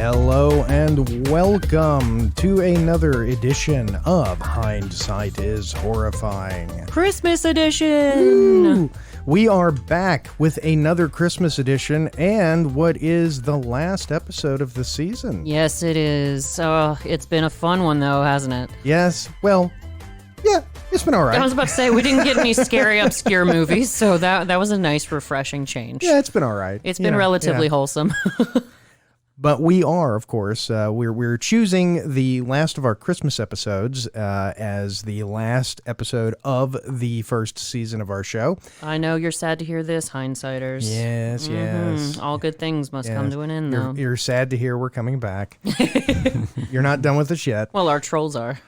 Hello and welcome to another edition of Hindsight is Horrifying. Christmas edition! Woo! We are back with another Christmas edition and what is the last episode of the season. Yes, it is. It's been a fun one, though, hasn't it? Yes, well, yeah, it's been all right. I was about to say, we didn't get any scary, obscure movies, so that was a nice, refreshing change. Yeah, it's been all right. It's been relatively wholesome. But we are, of course, we're choosing the last of our Christmas episodes as the last episode of the first season of our show. I know you're sad to hear this, hindsighters. Yes, yes. All good things must come to an end, though. You're sad to hear we're coming back. You're not done with us yet. Well, our trolls are.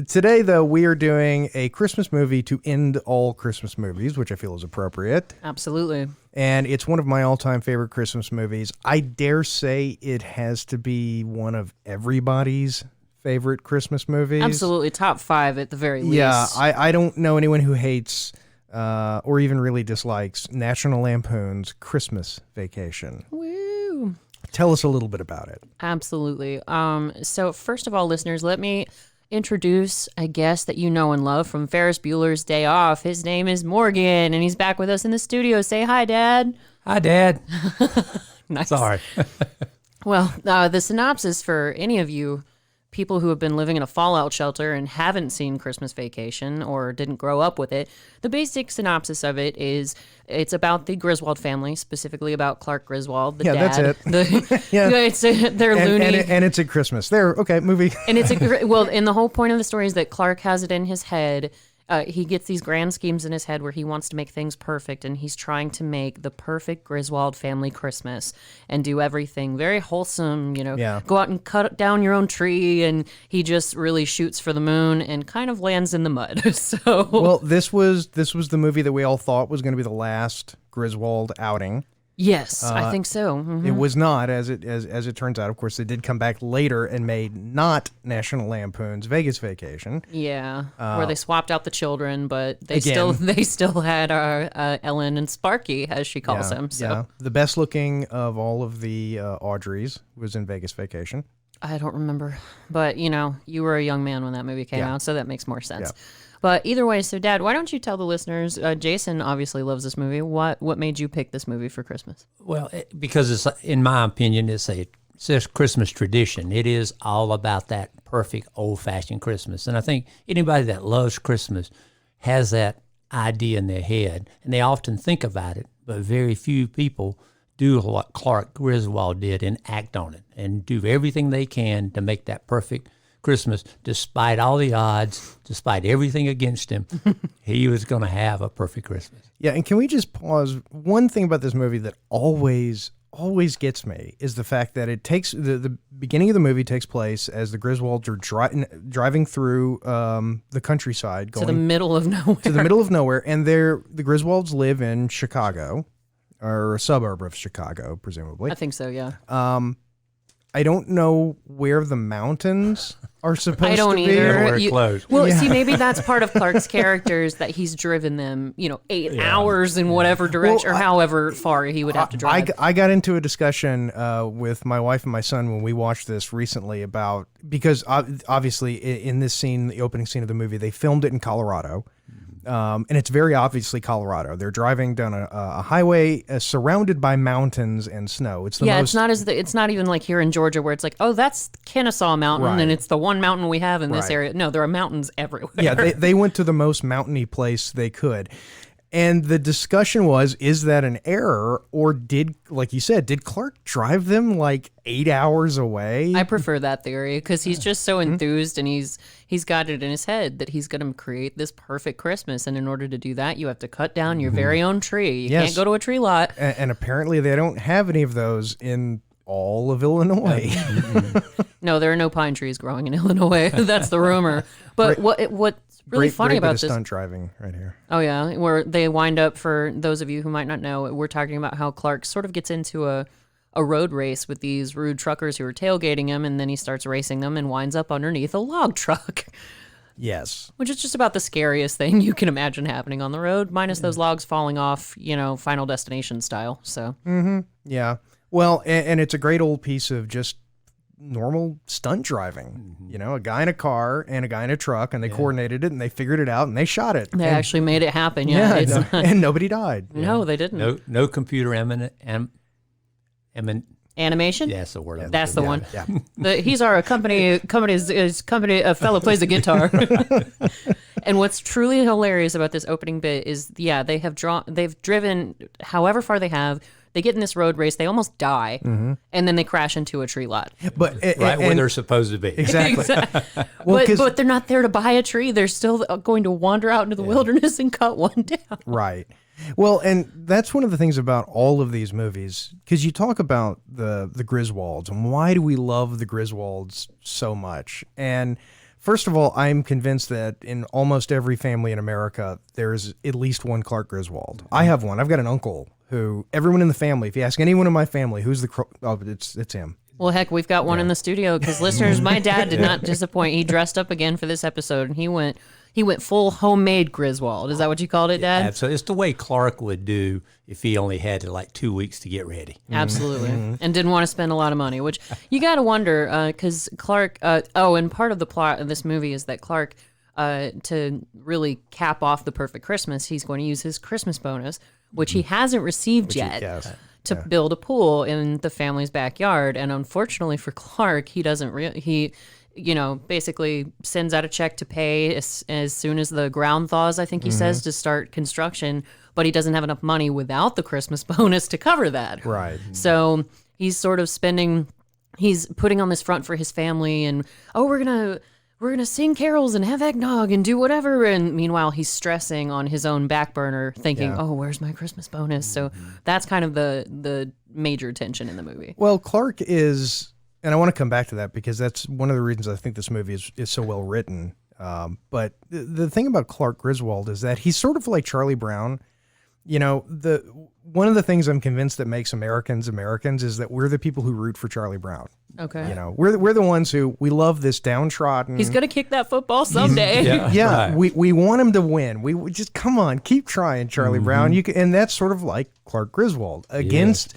Today, though, we are doing a Christmas movie to end all Christmas movies, which I feel is appropriate. Absolutely. And it's one of my all-time favorite Christmas movies. I dare say it has to be one of everybody's favorite Christmas movies. Absolutely. Top 5 at the very least. Yeah, I don't know anyone who hates or even really dislikes National Lampoon's Christmas Vacation. Woo! Tell us a little bit about it. Absolutely. So first of all, listeners, let me introduce a guest that you know and love from Ferris Bueller's Day Off. His name is Morgan, and he's back with us in the studio. Say hi, Dad. Hi, Dad. Nice. Sorry. Well, the synopsis for any of you people who have been living in a fallout shelter and haven't seen Christmas Vacation or didn't grow up with it, the basic synopsis of it is it's about the Griswold family, specifically about Clark Griswold, the dad. That's it. Yeah. They're loony. And it's at Christmas. Okay, movie. And and the whole point of the story is that Clark has it in his head. He gets these grand schemes in his head where he wants to make things perfect, and he's trying to make the perfect Griswold family Christmas and do everything very wholesome, go out and cut down your own tree, and he just really shoots for the moon and kind of lands in the mud. So, well, this was the movie that we all thought was going to be the last Griswold outing. Yes, I think so. Mm-hmm. It was not, as it turns out. Of course, they did come back later and made not National Lampoon's Vegas Vacation. Yeah, where they swapped out the children, but they still had Ellen and Sparky, as she calls him. So. Yeah, the best looking of all of the Audreys was in Vegas Vacation. I don't remember, but you were a young man when that movie came out, so that makes more sense. Yeah. But either way, so Dad, why don't you tell the listeners? Jason obviously loves this movie. What made you pick this movie for Christmas? Well, because it's, in my opinion, it's a Christmas tradition. It is all about that perfect old-fashioned Christmas. And I think anybody that loves Christmas has that idea in their head, and they often think about it, but very few people do what Clark Griswold did and act on it and do everything they can to make that perfect Christmas, despite all the odds, despite everything against him, he was going to have a perfect Christmas. Yeah, and can we just pause? One thing about this movie that always gets me is the fact that it takes the beginning of the movie takes place as the Griswolds are driving through the countryside, going to the middle of nowhere. To the middle of nowhere, and the Griswolds live in Chicago, or a suburb of Chicago, presumably. I think so, yeah. I don't know where the mountains are supposed to be. I don't either. Close. Well, see, maybe that's part of Clark's character is that he's driven them, 8 hours in whatever direction, or however far he would have to drive. I got into a discussion with my wife and my son when we watched this recently because obviously in this scene, the opening scene of the movie, they filmed it in Colorado. And it's very obviously Colorado. They're driving down a highway surrounded by mountains and snow. It's it's not even like here in Georgia where it's like, oh, that's Kennesaw Mountain, right. And it's the one mountain we have in this Right. area. No, there are mountains everywhere. Yeah, they went to the most mountainy place they could. And the discussion was, is that an error, or did Clark drive them like 8 hours away? I prefer that theory because he's just so enthused, and he's got it in his head that he's going to create this perfect Christmas. And in order to do that, you have to cut down your very own tree. You can't go to a tree lot. And apparently they don't have any of those in all of Illinois. No, there are no pine trees growing in Illinois. That's the rumor. But what's really funny about this? Stunt driving right here. Oh yeah, where they wind up, for those of you who might not know, we're talking about how Clark sort of gets into a road race with these rude truckers who are tailgating him, and then he starts racing them and winds up underneath a log truck. Yes. Which is just about the scariest thing you can imagine happening on the road, minus those logs falling off, Final Destination style. So. Yeah. Well, and it's a great old piece of just normal stunt driving. You know, a guy in a car and a guy in a truck, and they coordinated it and they figured it out and they shot it. They and, actually made it happen. Yeah, it's not, and nobody died. no, they didn't. No computer Animation. Yeah, that's the word. That's the one. Yeah. He's our company. A fellow plays a guitar. And what's truly hilarious about this opening bit is, they've driven however far they have. They get in this road race. They almost die, and then they crash into a tree lot. But Right where they're supposed to be. exactly. But they're not there to buy a tree. They're still going to wander out into the wilderness and cut one down. Right. Well, and that's one of the things about all of these movies, because you talk about the Griswolds and why do we love the Griswolds so much? And first of all, I'm convinced that in almost every family in America, there's at least one Clark Griswold. I have one. I've got an uncle who, everyone in the family, if you ask anyone in my family, who's it's him. Well, heck, we've got one in the studio because listeners, my dad did not disappoint. He dressed up again for this episode, and he went full homemade Griswold. Is that what you called it, Dad? Absolutely. It's the way Clark would do if he only had like 2 weeks to get ready. Absolutely. And didn't want to spend a lot of money, which you got to wonder because Clark, and part of the plot of this movie is that Clark, to really cap off the perfect Christmas, he's going to use his Christmas bonus, which he hasn't received yet. To build a pool in the family's backyard. And unfortunately for Clark, he doesn't basically sends out a check to pay as soon as the ground thaws, I think he says, to start construction, but he doesn't have enough money without the Christmas bonus to cover that. Right. So he's sort of he's putting on this front for his family and, we're going to sing carols and have eggnog and do whatever. And meanwhile, he's stressing on his own back burner thinking, where's my Christmas bonus? So that's kind of the major tension in the movie. Well, Clark is, and I want to come back to that because that's one of the reasons I think this movie is so well written. But the thing about Clark Griswold is that he's sort of like Charlie Brown. You know, one of the things I'm convinced that makes Americans is that we're the people who root for Charlie Brown. Okay. You know, we're the ones who we love this downtrodden. He's gonna kick that football someday. Yeah, right. we want him to win. We just come on, keep trying, Charlie Brown. And that's sort of like Clark Griswold against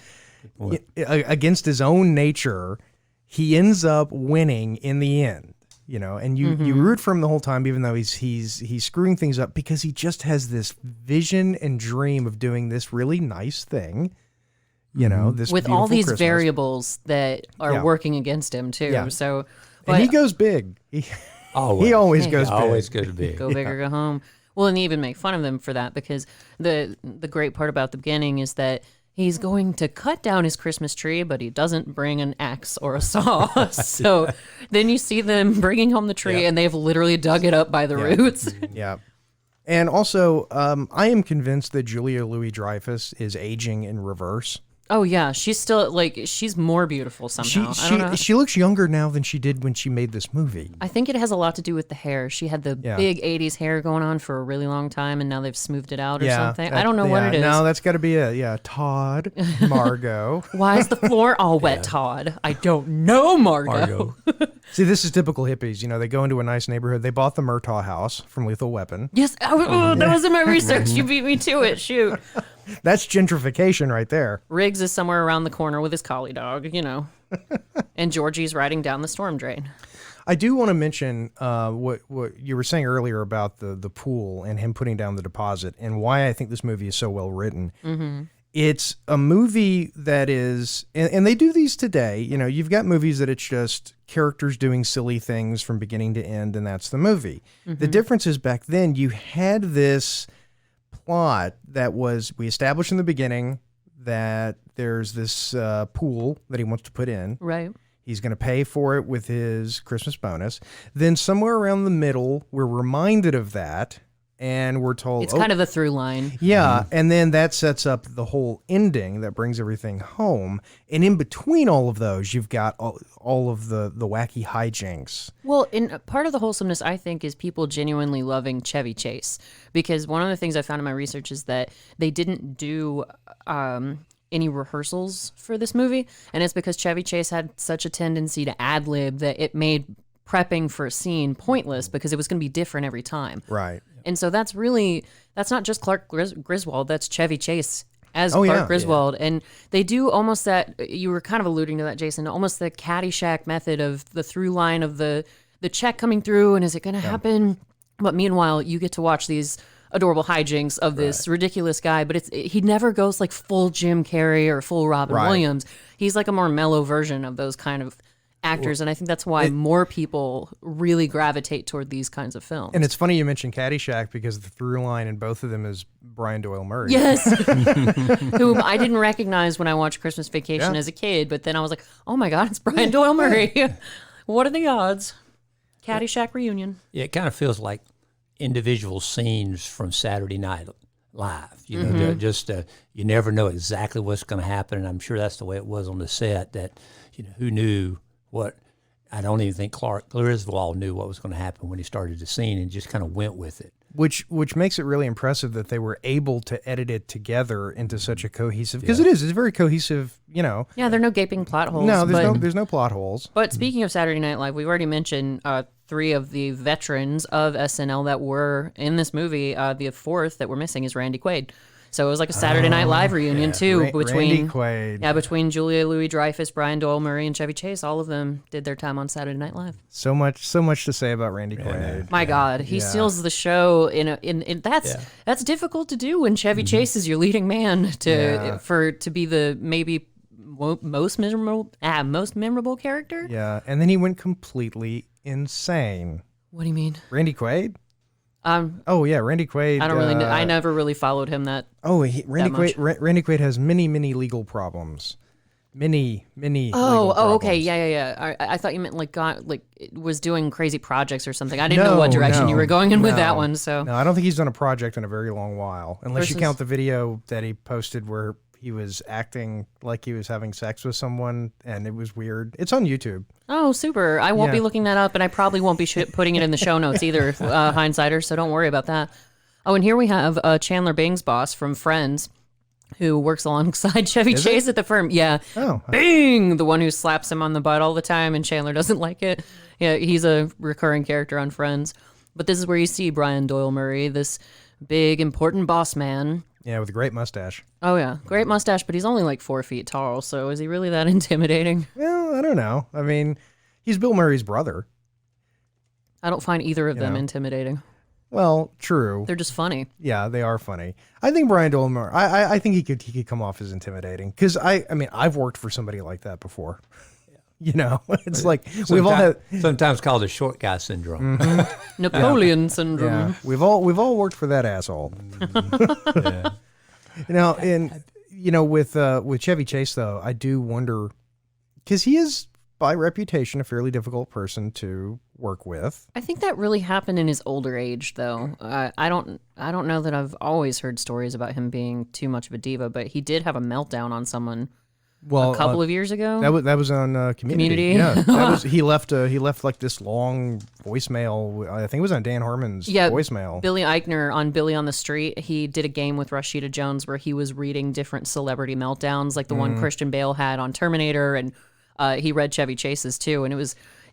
his own nature. He ends up winning in the end. You know, and you root for him the whole time, even though he's screwing things up because he just has this vision and dream of doing this really nice thing. You know, this with all these Christmas. Variables that are working against him too. Yeah. So, and he goes big. He always goes big. Always goes big. Go big or go home. Well, and they even make fun of them for that because the great part about the beginning is that he's going to cut down his Christmas tree, but he doesn't bring an axe or a saw. So then you see them bringing home the tree, and they've literally dug it up by the roots. Yeah. And also, I am convinced that Julia Louis-Dreyfus is aging in reverse. Oh, yeah. She's still, she's more beautiful somehow. I don't know. She looks younger now than she did when she made this movie. I think it has a lot to do with the hair. She had the big 80s hair going on for a really long time, and now they've smoothed it out or something. I don't know what it is. No, that's got to be it. Yeah, Todd, Margot. Why is the floor all wet, Todd? I don't know, Margot. See, this is typical hippies. You know, they go into a nice neighborhood. They bought the Murtaugh house from Lethal Weapon. Yes, that was in my research. You beat me to it. Shoot. That's gentrification right there. Riggs is somewhere around the corner with his collie dog, you know. And Georgie's riding down the storm drain. I do want to mention what you were saying earlier about the pool and him putting down the deposit and why I think this movie is so well written. Mm-hmm. It's a movie that is, and they do these today, you know, you've got movies that it's just characters doing silly things from beginning to end, and that's the movie. Mm-hmm. The difference is back then you had this plot that was, we established in the beginning that there's this pool that he wants to put in. Right. He's going to pay for it with his Christmas bonus. Then somewhere around the middle, we're reminded of that. And we're told it's kind of a through line. Yeah. And then that sets up the whole ending that brings everything home. And in between all of those, you've got all of the wacky hijinks. Well, in part of the wholesomeness, I think, is people genuinely loving Chevy Chase. Because one of the things I found in my research is that they didn't do any rehearsals for this movie. And it's because Chevy Chase had such a tendency to ad-lib that it made prepping for a scene pointless because it was going to be different every time. Right. And so that's not just Clark Griswold, that's Chevy Chase as Oh, Clark yeah. Griswold. And they do almost that, you were kind of alluding to that, Jason, almost the Caddyshack method of the through line of the check coming through and is it going to happen? But meanwhile, you get to watch these adorable hijinks of this ridiculous guy, but he never goes like full Jim Carrey or full Robin Williams. He's like a more mellow version of those kind of actors, and I think that's why more people really gravitate toward these kinds of films. And it's funny you mentioned Caddyshack because the through line in both of them is Brian Doyle Murray. Yes, whom I didn't recognize when I watched Christmas Vacation as a kid, but then I was like, oh my God, it's Brian Doyle Murray. What are the odds? Caddyshack reunion. Yeah, it kind of feels like individual scenes from Saturday Night Live. You know, just you never know exactly what's going to happen, and I'm sure that's the way it was on the set. That who knew what? I don't even think Clark Griswold knew what was going to happen when he started the scene, and just kind of went with it. Which makes it really impressive that they were able to edit it together into such a cohesive, because it's very cohesive, Yeah, there are no gaping plot holes. No, there's no plot holes. But speaking of Saturday Night Live, we've already mentioned 3 of the veterans of SNL that were in this movie. The 4th that we're missing is Randy Quaid. So it was like a Saturday Night Live reunion too, Randy Quaid. Yeah, between Julia Louis-Dreyfus, Brian Doyle Murray, and Chevy Chase. All of them did their time on Saturday Night Live. So much to say about Randy Quaid. My God, he steals the show. In that's difficult to do when Chevy Chase is your leading man to be the maybe most memorable character. Yeah, and then he went completely insane. What do you mean, Randy Quaid? Oh yeah, Randy Quaid. I don't really know. I never really followed him that. Oh, Randy Quaid has many legal problems. Many. Oh, okay, yeah. I thought you meant was doing crazy projects or something. I didn't know what direction you were going in with that one. So no, I don't think he's done a project in a very long while, unless you count the video that he posted where he was acting like he was having sex with someone, and it was weird. It's on YouTube. Oh, super. I won't be looking that up, and I probably won't be putting it in the show notes either, Hindsighter, so don't worry about that. Oh, and here we have Chandler Bing's boss from Friends, who works alongside Chevy Chase at the firm. Yeah. Oh. Bing! The one who slaps him on the butt all the time, and Chandler doesn't like it. Yeah, he's a recurring character on Friends. But this is where you see Brian Doyle Murray, this big, important boss man. Yeah, with a great mustache. Oh, yeah. Great mustache, but he's only like 4 feet tall, so is he really that intimidating? Well, I don't know. I mean, he's Bill Murray's brother. I don't find either of them intimidating. Well, true. They're just funny. Yeah, they are funny. I think Brian Doyle Murray, I think he could come off as intimidating. Because, I mean, I've worked for somebody like that before. It's like we've all had sometimes called the short guy syndrome. Mm-hmm. Napoleon syndrome. Yeah, we've all worked for that asshole. With Chevy Chase though, I do wonder, because he is by reputation a fairly difficult person to work with. I think that really happened in his older age, though. I don't know that I've always heard stories about him being too much of a diva, but he did have a meltdown on someone. Well, a couple of years ago. That was on Community. Yeah, he left like this long voicemail. I think it was on Dan Harmon's voicemail. Billy Eichner on Billy on the Street. He did a game with Rashida Jones where he was reading different celebrity meltdowns, like the one Christian Bale had on Terminator, and he read Chevy Chase's too. And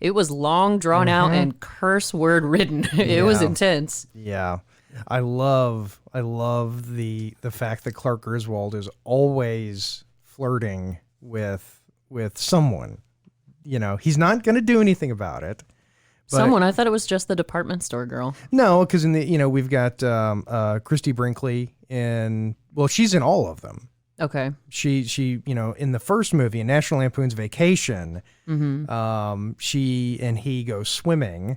it was long, drawn out, and curse word ridden. It was intense. Yeah, I love the fact that Clark Griswold is always flirting with someone. He's not going to do anything about it. Someone? I thought it was just the department store girl. No, because we've got Christy Brinkley she's in all of them. Okay. She in the first movie, in National Lampoon's Vacation, she and he go swimming.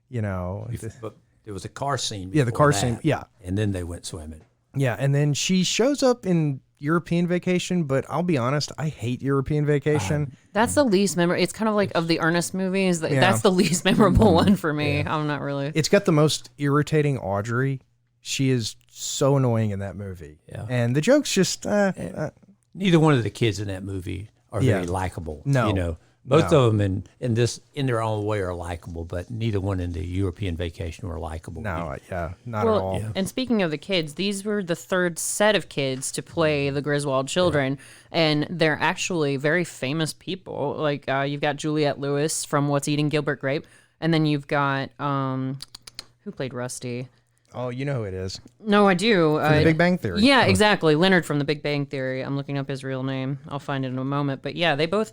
But there was a car scene. Yeah, the car scene. Yeah, and then they went swimming. Yeah, and then she shows up in European Vacation, but I'll be honest, I hate European Vacation. That's the least memorable. It's kind of like of the Ernest movies. That's the least memorable one for me. Yeah. I'm not really. It's got the most irritating Audrey. She is so annoying in that movie. Yeah. And the jokes just... neither one of the kids in that movie are very likable. No. Both of them in their own way are likable, but neither one in the European Vacation were likable. No, not at all. Yeah. And speaking of the kids, these were the third set of kids to play the Griswold children, and they're actually very famous people. Like you've got Juliette Lewis from What's Eating Gilbert Grape, and then you've got who played Rusty? Oh, you know who it is. No, I do. From The Big Bang Theory. Yeah, exactly. Leonard from The Big Bang Theory. I'm looking up his real name. I'll find it in a moment. But yeah, they both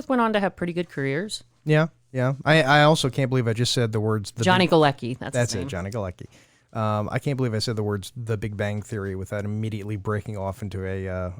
went on to have pretty good careers. Yeah, yeah. I also can't believe I just said the words. Johnny Galecki. That's his name. it, Johnny Galecki. I can't believe I said the words "The Big Bang Theory" without immediately breaking off into a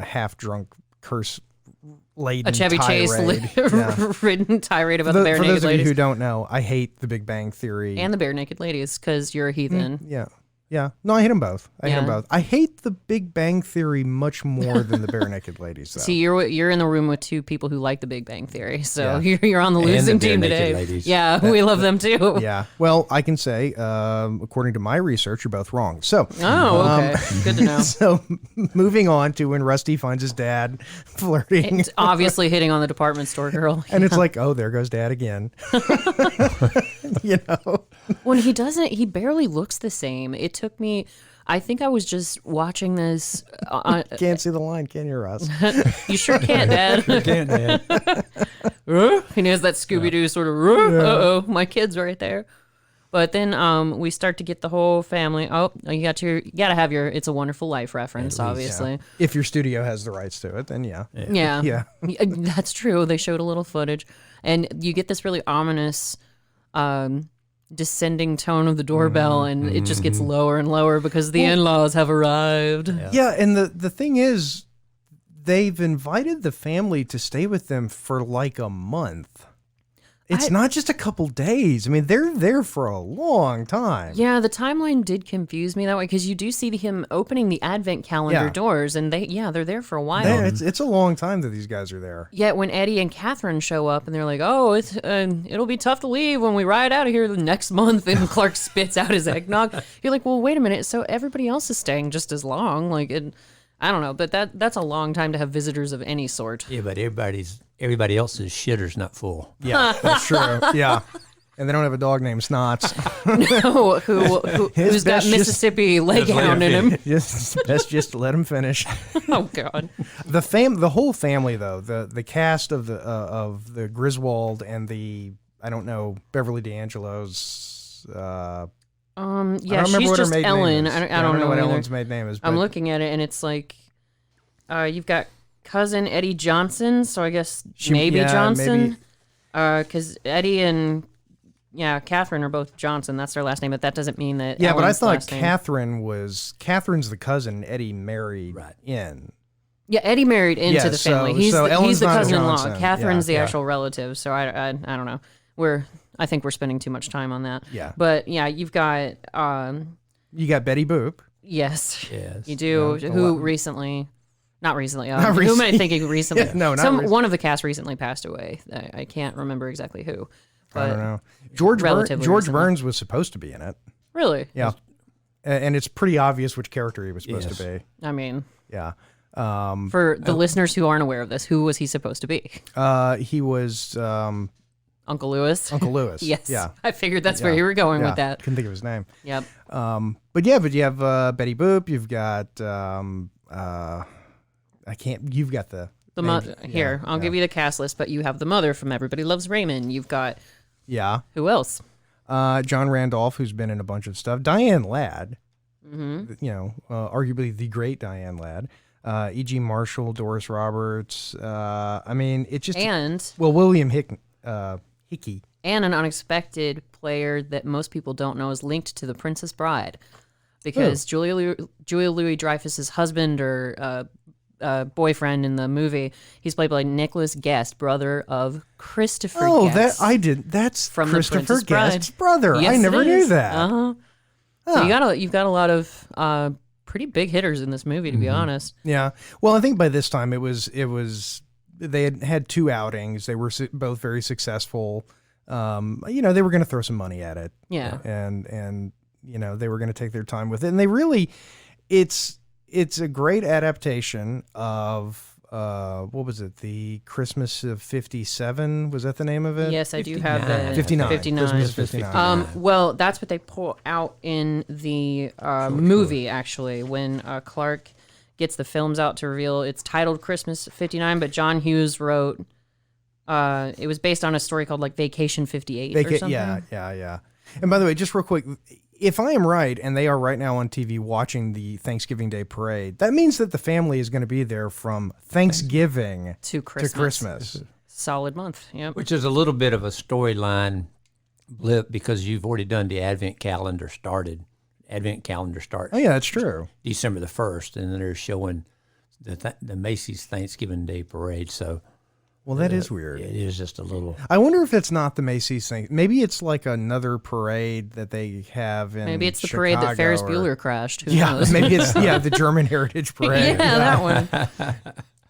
half-drunk curse-laden A Chevy tirade. Chase ridden tirade about the bare For naked those of you ladies who don't know, I hate The Big Bang Theory. and the bare naked ladies because you're a heathen. Yeah. Yeah. No, I hate them both. I hate them Yeah. both. I hate The Big Bang Theory much more than the Bare Naked Ladies, though. See, you're in the room with two people who like the Big Bang Theory, so Yeah. you're on the And the losing Bare team Naked today. Ladies. Yeah, we love them too. Yeah. Well, I can say, according to my research, you're both wrong. So, Oh, okay. Good to know. so moving on to when Rusty finds his dad flirting. It's obviously hitting on the department store girl. And it's like, oh, there goes dad again. You know? When he doesn't, he barely looks the same. It took me, I think I was just watching this. Can't see the line, can you, Russ? You sure can't, Dad. Can't, Dad. And he has that Scooby-Doo sort of, uh-oh, my kid's right there. But then we start to get the whole family. Oh, you got to have your "It's a Wonderful Life" reference, obviously. Yeah. If your studio has the rights to it, then yeah. Yeah. Yeah. That's true. They showed a little footage. And you get this really ominous descending tone of the doorbell, and it just gets lower and lower because the in-laws have arrived. Yeah, and the thing is, they've invited the family to stay with them for like a month. It's not just a couple days. I mean, they're there for a long time. Yeah, the timeline did confuse me that way because you do see him opening the advent calendar Yeah. doors, and they're there for a while. It's a long time that these guys are there. Yet when Eddie and Katherine show up and they're like, "Oh, it'll be tough to leave when we ride out of here the next month," and Clark spits out his eggnog, you're like, "Well, wait a minute. So everybody else is staying just as long?" Like, I don't know, but that's a long time to have visitors of any sort. Yeah, but everybody else's shitter's not full. Yeah, that's true. Yeah. And they don't have a dog named Snots. No, who's got best Mississippi Leghound in him? Best just to let him finish. Oh God. The whole family though, the cast of the Griswold and the Beverly D'Angelo's. Yeah, I don't remember she's what her just maiden Ellen. name is. I don't know what either. Ellen's maiden name is. I'm but- looking at it and it's like, you've got cousin Eddie Johnson, so I guess maybe Johnson, because Eddie and Katherine are both Johnson. That's their last name, but that doesn't mean that. Yeah, but I Ellen's thought last name- Catherine's the cousin Eddie married in. Yeah, Eddie married into Yeah, the family. so he's Ellen's the not a cousin-in-law. Johnson. Catherine's Yeah, the yeah. actual relative. So I don't know. I think we're spending too much time on that. Yeah. But yeah, you've got You got Betty Boop. Yes. Yes. You do. Yeah, Who recently? Not recently. Not Who am I recently. thinking recently? Yeah, no, not recently. One of the cast recently passed away. I can't remember exactly who. But I don't know. George relatively recently. Burns was supposed to be in it. Really? Yeah. And it's pretty obvious which character he was supposed to be. I mean, Yeah. for the listeners who aren't aware of this, who was he supposed to be? He was Uncle Lewis? Uncle Lewis. Yes. Yeah. I figured that's where you were going with that. Couldn't think of his name. Yep. But you have Betty Boop. You've got You've got the mother. Here, I'll give you the cast list, but you have the mother from Everybody Loves Raymond. You've got who else? John Randolph, who's been in a bunch of stuff. Diane Ladd. Arguably the great Diane Ladd. E.G. Marshall, Doris Roberts. I mean, it's just William Hickey. And an unexpected player that most people don't know is linked to The Princess Bride, because Julia Louis-Dreyfus's husband or boyfriend in the movie, he's played by Nicholas Guest, brother of Christopher Guest. That's from Christopher The Princess Bride. Guest's brother. Yes, I never it knew is. that. Uh-huh. So you've got a lot of pretty big hitters in this movie, to be honest. Yeah. Well, I think by this time it was they had two outings. They were both very successful. They were going to throw some money at it. Yeah. And they were going to take their time with it. And they really, it's a great adaptation of what was it? The Christmas of '57. Was that the name of it? Yes, I do have the 59. 59. Christmas of 59. Well, that's what they pull out in the movie, actually, when Clark gets the films out to reveal it's titled Christmas 59, but John Hughes wrote, it was based on a story called like Vacation 58 or something. Yeah. And by the way, just real quick, if I am right, and they are right now on TV watching the Thanksgiving Day parade, that means that the family is going to be there from Thanksgiving To Christmas. Solid month. Yep. Which is a little bit of a storyline blip because you've already done the Advent calendar started. Advent calendar starts. Oh yeah, that's true. December the 1st, and then they're showing the Macy's Thanksgiving Day parade. So, well, that is weird. It is just a little. I wonder if it's not the Macy's thing. Maybe it's like another parade that they have in. Maybe it's the Chicago parade that Ferris or- Bueller crashed. Who Yeah, knows? maybe it's the German Heritage Parade. Yeah, that one.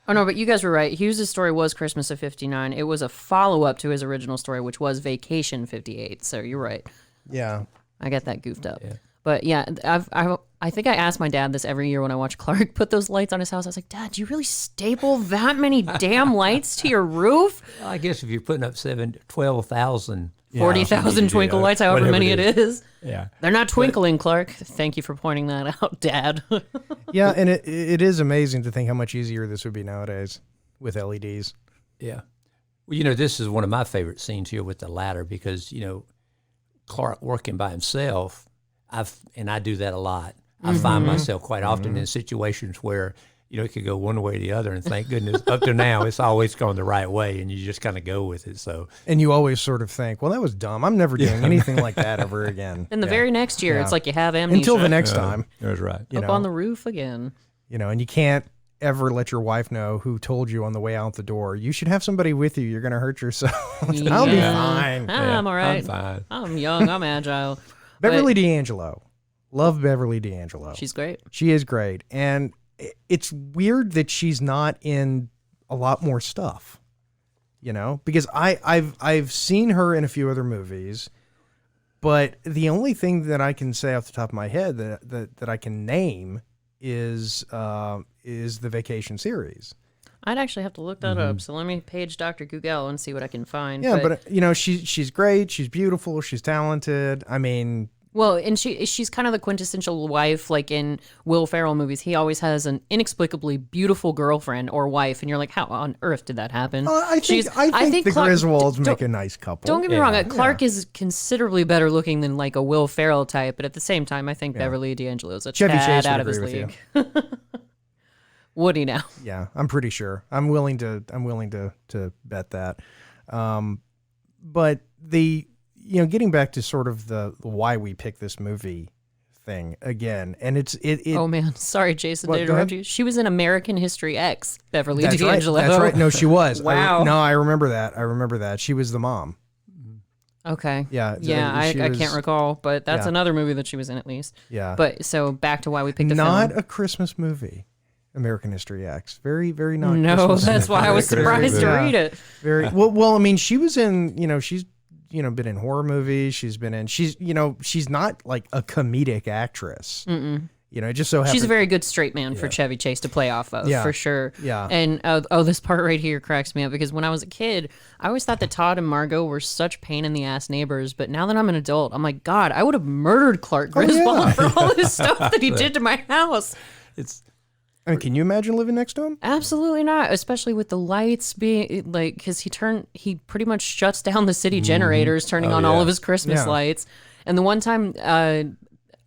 Oh, no, but you guys were right. Hughes' story was Christmas of 59. It was a follow-up to his original story, which was Vacation 58. So you're right. Yeah. I got that goofed up. But yeah, I think I ask my dad this every year when I watch Clark put those lights on his house. I was like, Dad, do you really staple that many damn lights to your roof? I guess if you're putting up 12,000. 40,000 twinkle lights, however whatever many it is. Yeah. They're not twinkling, Clark. Thank you for pointing that out, Dad. Yeah, and it is amazing to think how much easier this would be nowadays with LEDs. Yeah. Well, this is one of my favorite scenes here with the ladder because, Clark working by himself, I do that a lot. I find myself quite often in situations where, it could go one way or the other, and thank goodness up to now it's always gone the right way, and you just kind of go with it. So, and you always sort of think, well, that was dumb. I'm never doing anything like that ever again. And the very next year, it's like you have amnesia. Until the next time. That's right. Up on the roof again. And you can't ever let your wife know who told you on the way out the door, you should have somebody with you. You're going to hurt yourself. I'll be fine. I'm all right. I'm fine. I'm young. I'm agile. Beverly D'Angelo. Love Beverly D'Angelo. She's great. She is great. And it's weird that she's not in a lot more stuff, because I've seen her in a few other movies, but the only thing that I can say off the top of my head that I can name is the Vacation series. I'd actually have to look that up. So let me page Dr. Google and see what I can find. Yeah, but she's great. She's beautiful. She's talented. I mean, well, and she's kind of the quintessential wife, like in Will Ferrell movies. He always has an inexplicably beautiful girlfriend or wife, and you're like, how on earth did that happen? I think the Clark, Griswolds make a nice couple. Don't get me wrong. Clark is considerably better looking than like a Will Ferrell type, but at the same time, I think Beverly D'Angelo is a Chevy tad Chase out would of his agree league. with Would he now? Yeah, I'm pretty sure. I'm willing to bet that. But getting back to sort of the why we picked this movie thing again, and it oh man, sorry, Jason, What, to go interrupt ahead. you. She was in American History X, Beverly that's right. D'Angelo. That's right. No, she was. Wow. I remember that. She was the mom. Okay. Yeah. I was- can't recall, but that's Yeah. another movie that she was in at least. Yeah. But so back to why we picked the Not film. a Christmas movie. American History X. Very, very not. No, Christmas that's movie. why I was surprised to Yeah. read it. Very well. I mean, she was in. She's been in horror movies. She's not like a comedic actress. It just so happens. She's a very good straight man for Chevy Chase to play off of, Yeah. for sure. Yeah. And this part right here cracks me up because when I was a kid, I always thought that Todd and Margot were such pain in the ass neighbors. But now that I'm an adult, I'm like, God, I would have murdered Clark Griswold for all this stuff that he did to my house. I mean, can you imagine living next to him? Absolutely not, especially with the lights being like, because he pretty much shuts down the city generators, turning on all of his Christmas Yeah. lights. And the one time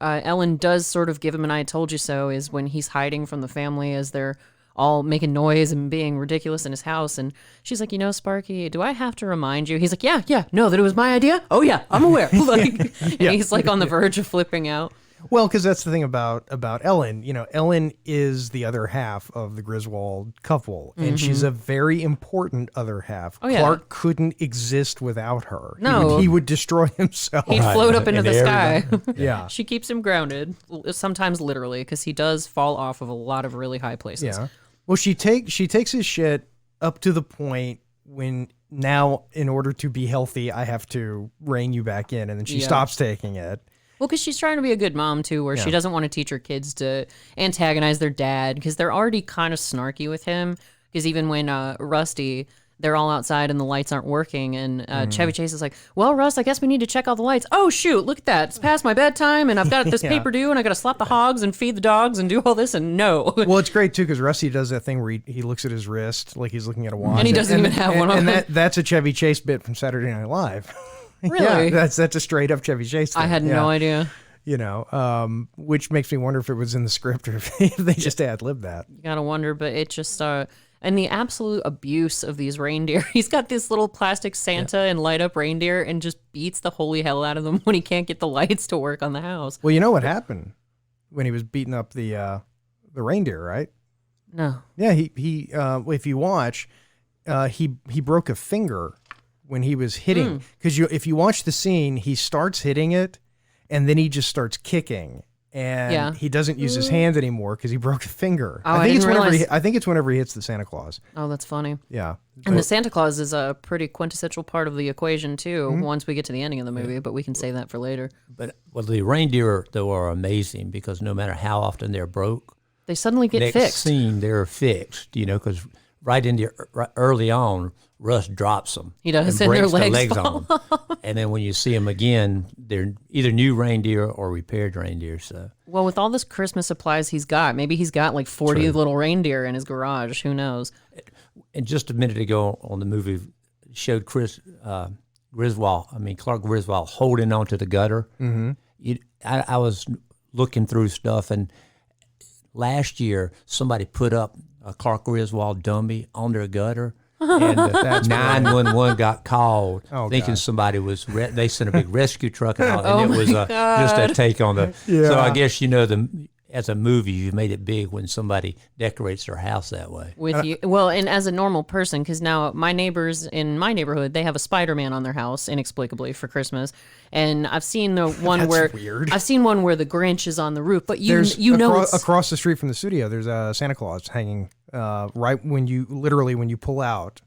Ellen does sort of give him an I told you so is when he's hiding from the family as they're all making noise and being ridiculous in his house. And she's like, Sparky, do I have to remind you? He's like, yeah, no, that it was my idea? Oh, yeah, I'm aware. And he's like on the verge of flipping out. Well, because that's the thing about Ellen. Ellen is the other half of the Griswold couple, and she's a very important other half. Oh, yeah. Clark couldn't exist without her. No. He would destroy himself. He'd float up into In the the sky. Yeah. She keeps him grounded, sometimes literally, because he does fall off of a lot of really high places. Yeah. Well, she takes his shit up to the point when now, in order to be healthy, I have to rein you back in, and then she stops taking it. Well, because she's trying to be a good mom, too, where she doesn't want to teach her kids to antagonize their dad, because they're already kind of snarky with him. Because even when Rusty, they're all outside and the lights aren't working, and Chevy Chase is like, well, Russ, I guess we need to check all the lights. Oh, shoot, look at that. It's past my bedtime, and I've got this paper due, and I got to slap the hogs and feed the dogs and do all this, and no. Well, it's great, too, because Rusty does that thing where he looks at his wrist like he's looking at a watch. And he doesn't even have one on. And that's a Chevy Chase bit from Saturday Night Live. Really? Yeah, that's a straight up Chevy Chase thing. I had no idea. which makes me wonder if it was in the script or if they just ad-libbed that. You gotta wonder, but it just and the absolute abuse of these reindeer. He's got this little plastic Santa and light up reindeer and just beats the holy hell out of them when he can't get the lights to work on the house. Well, you know what happened when he was beating up the reindeer, right? No. Yeah, he if you watch, he broke a finger when he was hitting, because if you watch the scene, he starts hitting it and then he just starts kicking. And he doesn't use his hand anymore because he broke a finger. Oh, I think it's whenever he hits the Santa Claus. Oh, that's funny. Yeah. And the Santa Claus is a pretty quintessential part of the equation, too, once we get to the ending of the movie, but we can save that for later. But the reindeer, though, are amazing because no matter how often they're broke, they suddenly get next fixed. scene, they're fixed, because early on, Russ drops them. He does, and and their breaks legs on them. And then when you see them again, they're either new reindeer or repaired reindeer. So, well, with all this Christmas supplies he's got, maybe he's got like 40 little reindeer in his garage. Who knows? And just a minute ago on the movie, showed Clark Griswold holding onto the gutter. Mm-hmm. I was looking through stuff, and last year somebody put up a Clark Griswold dummy on their gutter. And 911 got called, thinking somebody was. They sent a big rescue truck, and it was just a take on the. Yeah. So I guess as a movie, you made it big when somebody decorates their house that way. With you, well, and as a normal person, because now my neighbors in my neighborhood, they have a Spider-Man on their house inexplicably for Christmas, and I've seen the one weird. I've seen one where the Grinch is on the roof, but across the street from the studio, there's a Santa Claus hanging. Right when you pull out,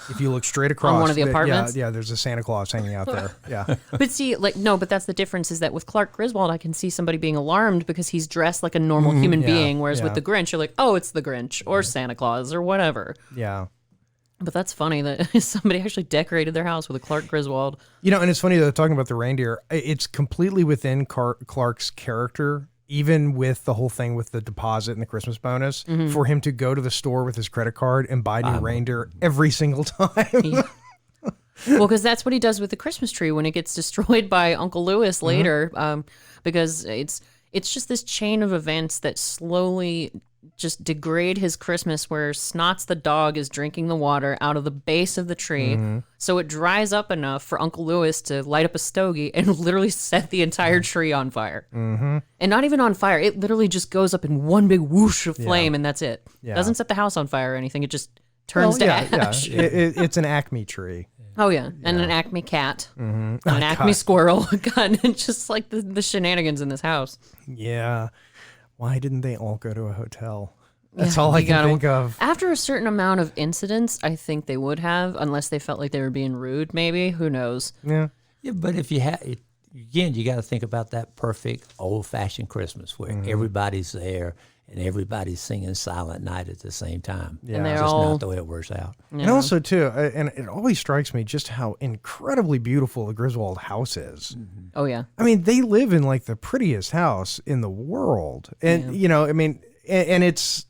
if you look straight across on one of the apartments, there's a Santa Claus hanging out there. Yeah, but see, but that's the difference is that with Clark Griswold, I can see somebody being alarmed because he's dressed like a normal human being, whereas with the Grinch, you're like, oh, it's the Grinch or Santa Claus or whatever. Yeah. But that's funny that somebody actually decorated their house with a Clark Griswold. And it's funny that talking about the reindeer, it's completely within Clark's character. Even with the whole thing with the deposit and the Christmas bonus, for him to go to the store with his credit card and buy new reindeer every single time. Yeah. Well, because that's what he does with the Christmas tree when it gets destroyed by Uncle Lewis later, because it's just this chain of events that slowly just degrade his Christmas, where Snots the dog is drinking the water out of the base of the tree, so it dries up enough for Uncle Lewis to light up a stogie and literally set the entire tree on fire. And not even on fire, it literally just goes up in one big whoosh of flame, and that's it. Doesn't set the house on fire or anything, it just turns to ash. It's an Acme tree. Oh yeah, and an Acme cat, and an Acme squirrel. God, just like the shenanigans in this house. Yeah. Why didn't they all go to a hotel? That's all I can think of. After a certain amount of incidents, I think they would have, unless they felt like they were being rude, maybe. Who knows? Yeah. Yeah, but if you again, you got to think about that perfect old-fashioned Christmas where everybody's there and everybody's singing Silent Night at the same time. Yeah. And they're just all, not the way it works out. And also, too, and it always strikes me just how incredibly beautiful the Griswold house is. Oh, yeah. I mean, they live in like the prettiest house in the world. And, and it's,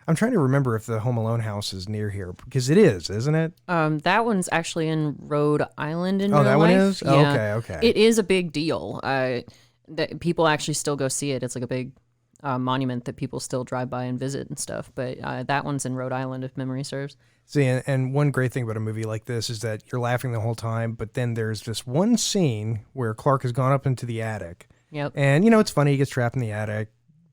I'm trying to remember if the Home Alone house is near here, because it is, isn't it? That one's actually in Rhode Island in real life. Oh, that one is? Yeah. Okay. It is a big deal. That people actually still go see it. It's like a big monument that people still drive by and visit and stuff. But that one's in Rhode Island, if memory serves. See, and one great thing about a movie like this is that you're laughing the whole time, but then there's this one scene where Clark has gone up into the attic. Yep. And, it's funny, he gets trapped in the attic,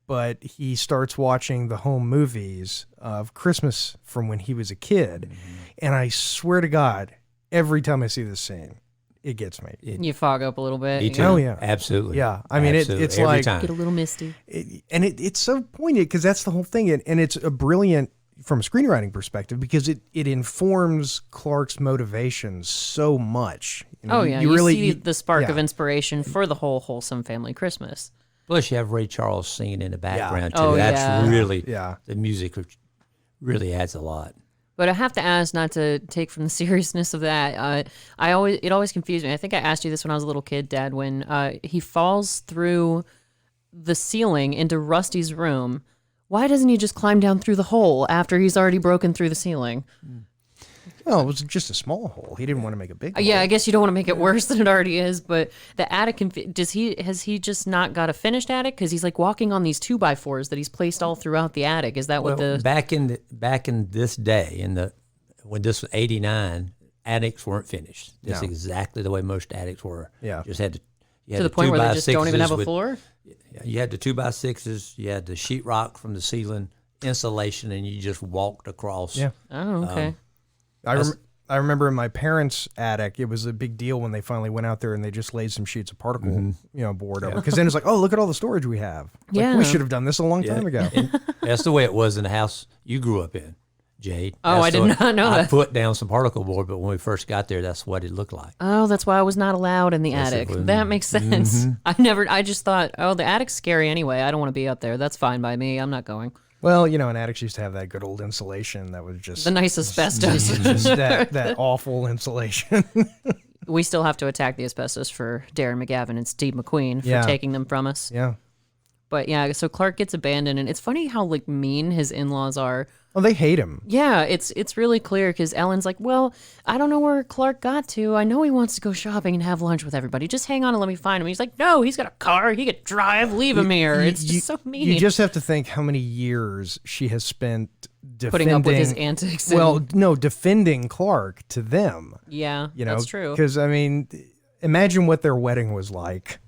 but he starts watching the home movies of Christmas from when he was a kid. And I swear to God, every time I see this scene, it gets me. You fog up a little bit. Me too. Oh, yeah. Absolutely. Yeah. I mean, it's every like... time. Get a little misty. It's so poignant because that's the whole thing. And it's a brilliant, from a screenwriting perspective, because it informs Clark's motivations so much. Oh, yeah. You see the spark of inspiration for the whole wholesome family Christmas. Plus, you have Ray Charles singing in the background, too. Oh, That's really... Yeah. The music really adds a lot. But I have to ask, not to take from the seriousness of that, it always confused me. I think I asked you this when I was a little kid, Dad, when he falls through the ceiling into Rusty's room. Why doesn't he just climb down through the hole after he's already broken through the ceiling? Well, it was just a small hole. He didn't want to make a big hole. Yeah, I guess you don't want to make it worse than it already is. But the attic, has he just not got a finished attic? Because he's like walking on these 2x4s that he's placed all throughout the attic. Is that what the back in this day when this was 89, attics weren't finished. That's exactly the way most attics were. Yeah, just had to the point where they just don't even have a floor. You had the 2x6s. You had the sheetrock from the ceiling, insulation, and you just walked across. Yeah. Oh, okay. I remember in my parents' attic, it was a big deal when they finally went out there and they just laid some sheets of particle, board over. Because then it's like, oh, look at all the storage we have. It's like, we should have done this a long time ago. That's the way it was in the house you grew up in, Jade. Oh, I did not know that. I put down some particle board, but when we first got there, that's what it looked like. Oh, that's why I was not allowed in the attic. That makes sense. I just thought, oh, the attic's scary anyway. I don't want to be up there. That's fine by me. I'm not going. Well, and attics used to have that good old insulation that was just... The nice asbestos. Just that awful insulation. We still have to attack the asbestos for Darren McGavin and Steve McQueen for taking them from us. Yeah. But yeah, so Clark gets abandoned, and it's funny how mean his in-laws are. Oh, they hate him. Yeah, it's really clear because Ellen's like, well, I don't know where Clark got to. I know he wants to go shopping and have lunch with everybody. Just hang on and let me find him. He's like, no, he's got a car. He could drive. Leave him here. It's just so mean. You just have to think how many years she has spent defending, putting up with his antics. Well, no, defending Clark to them. Yeah, that's true. Because, imagine what their wedding was like.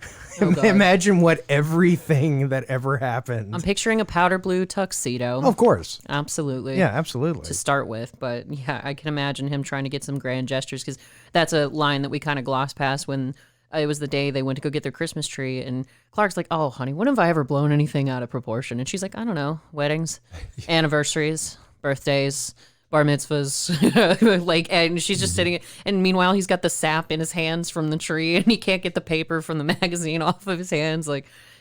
Oh, imagine what everything that ever happened. I'm picturing a powder blue tuxedo. Oh, of course. Absolutely. Yeah, absolutely. To start with. But yeah, I can imagine him trying to get some grand gestures because that's a line that we kind of glossed past when it was the day they went to go get their Christmas tree. And Clark's like, oh, honey, when have I ever blown anything out of proportion? And she's like, I don't know. Weddings, anniversaries, birthdays, bar mitzvahs, and she's just sitting, and meanwhile he's got the sap in his hands from the tree, and he can't get the paper from the magazine off of his hands.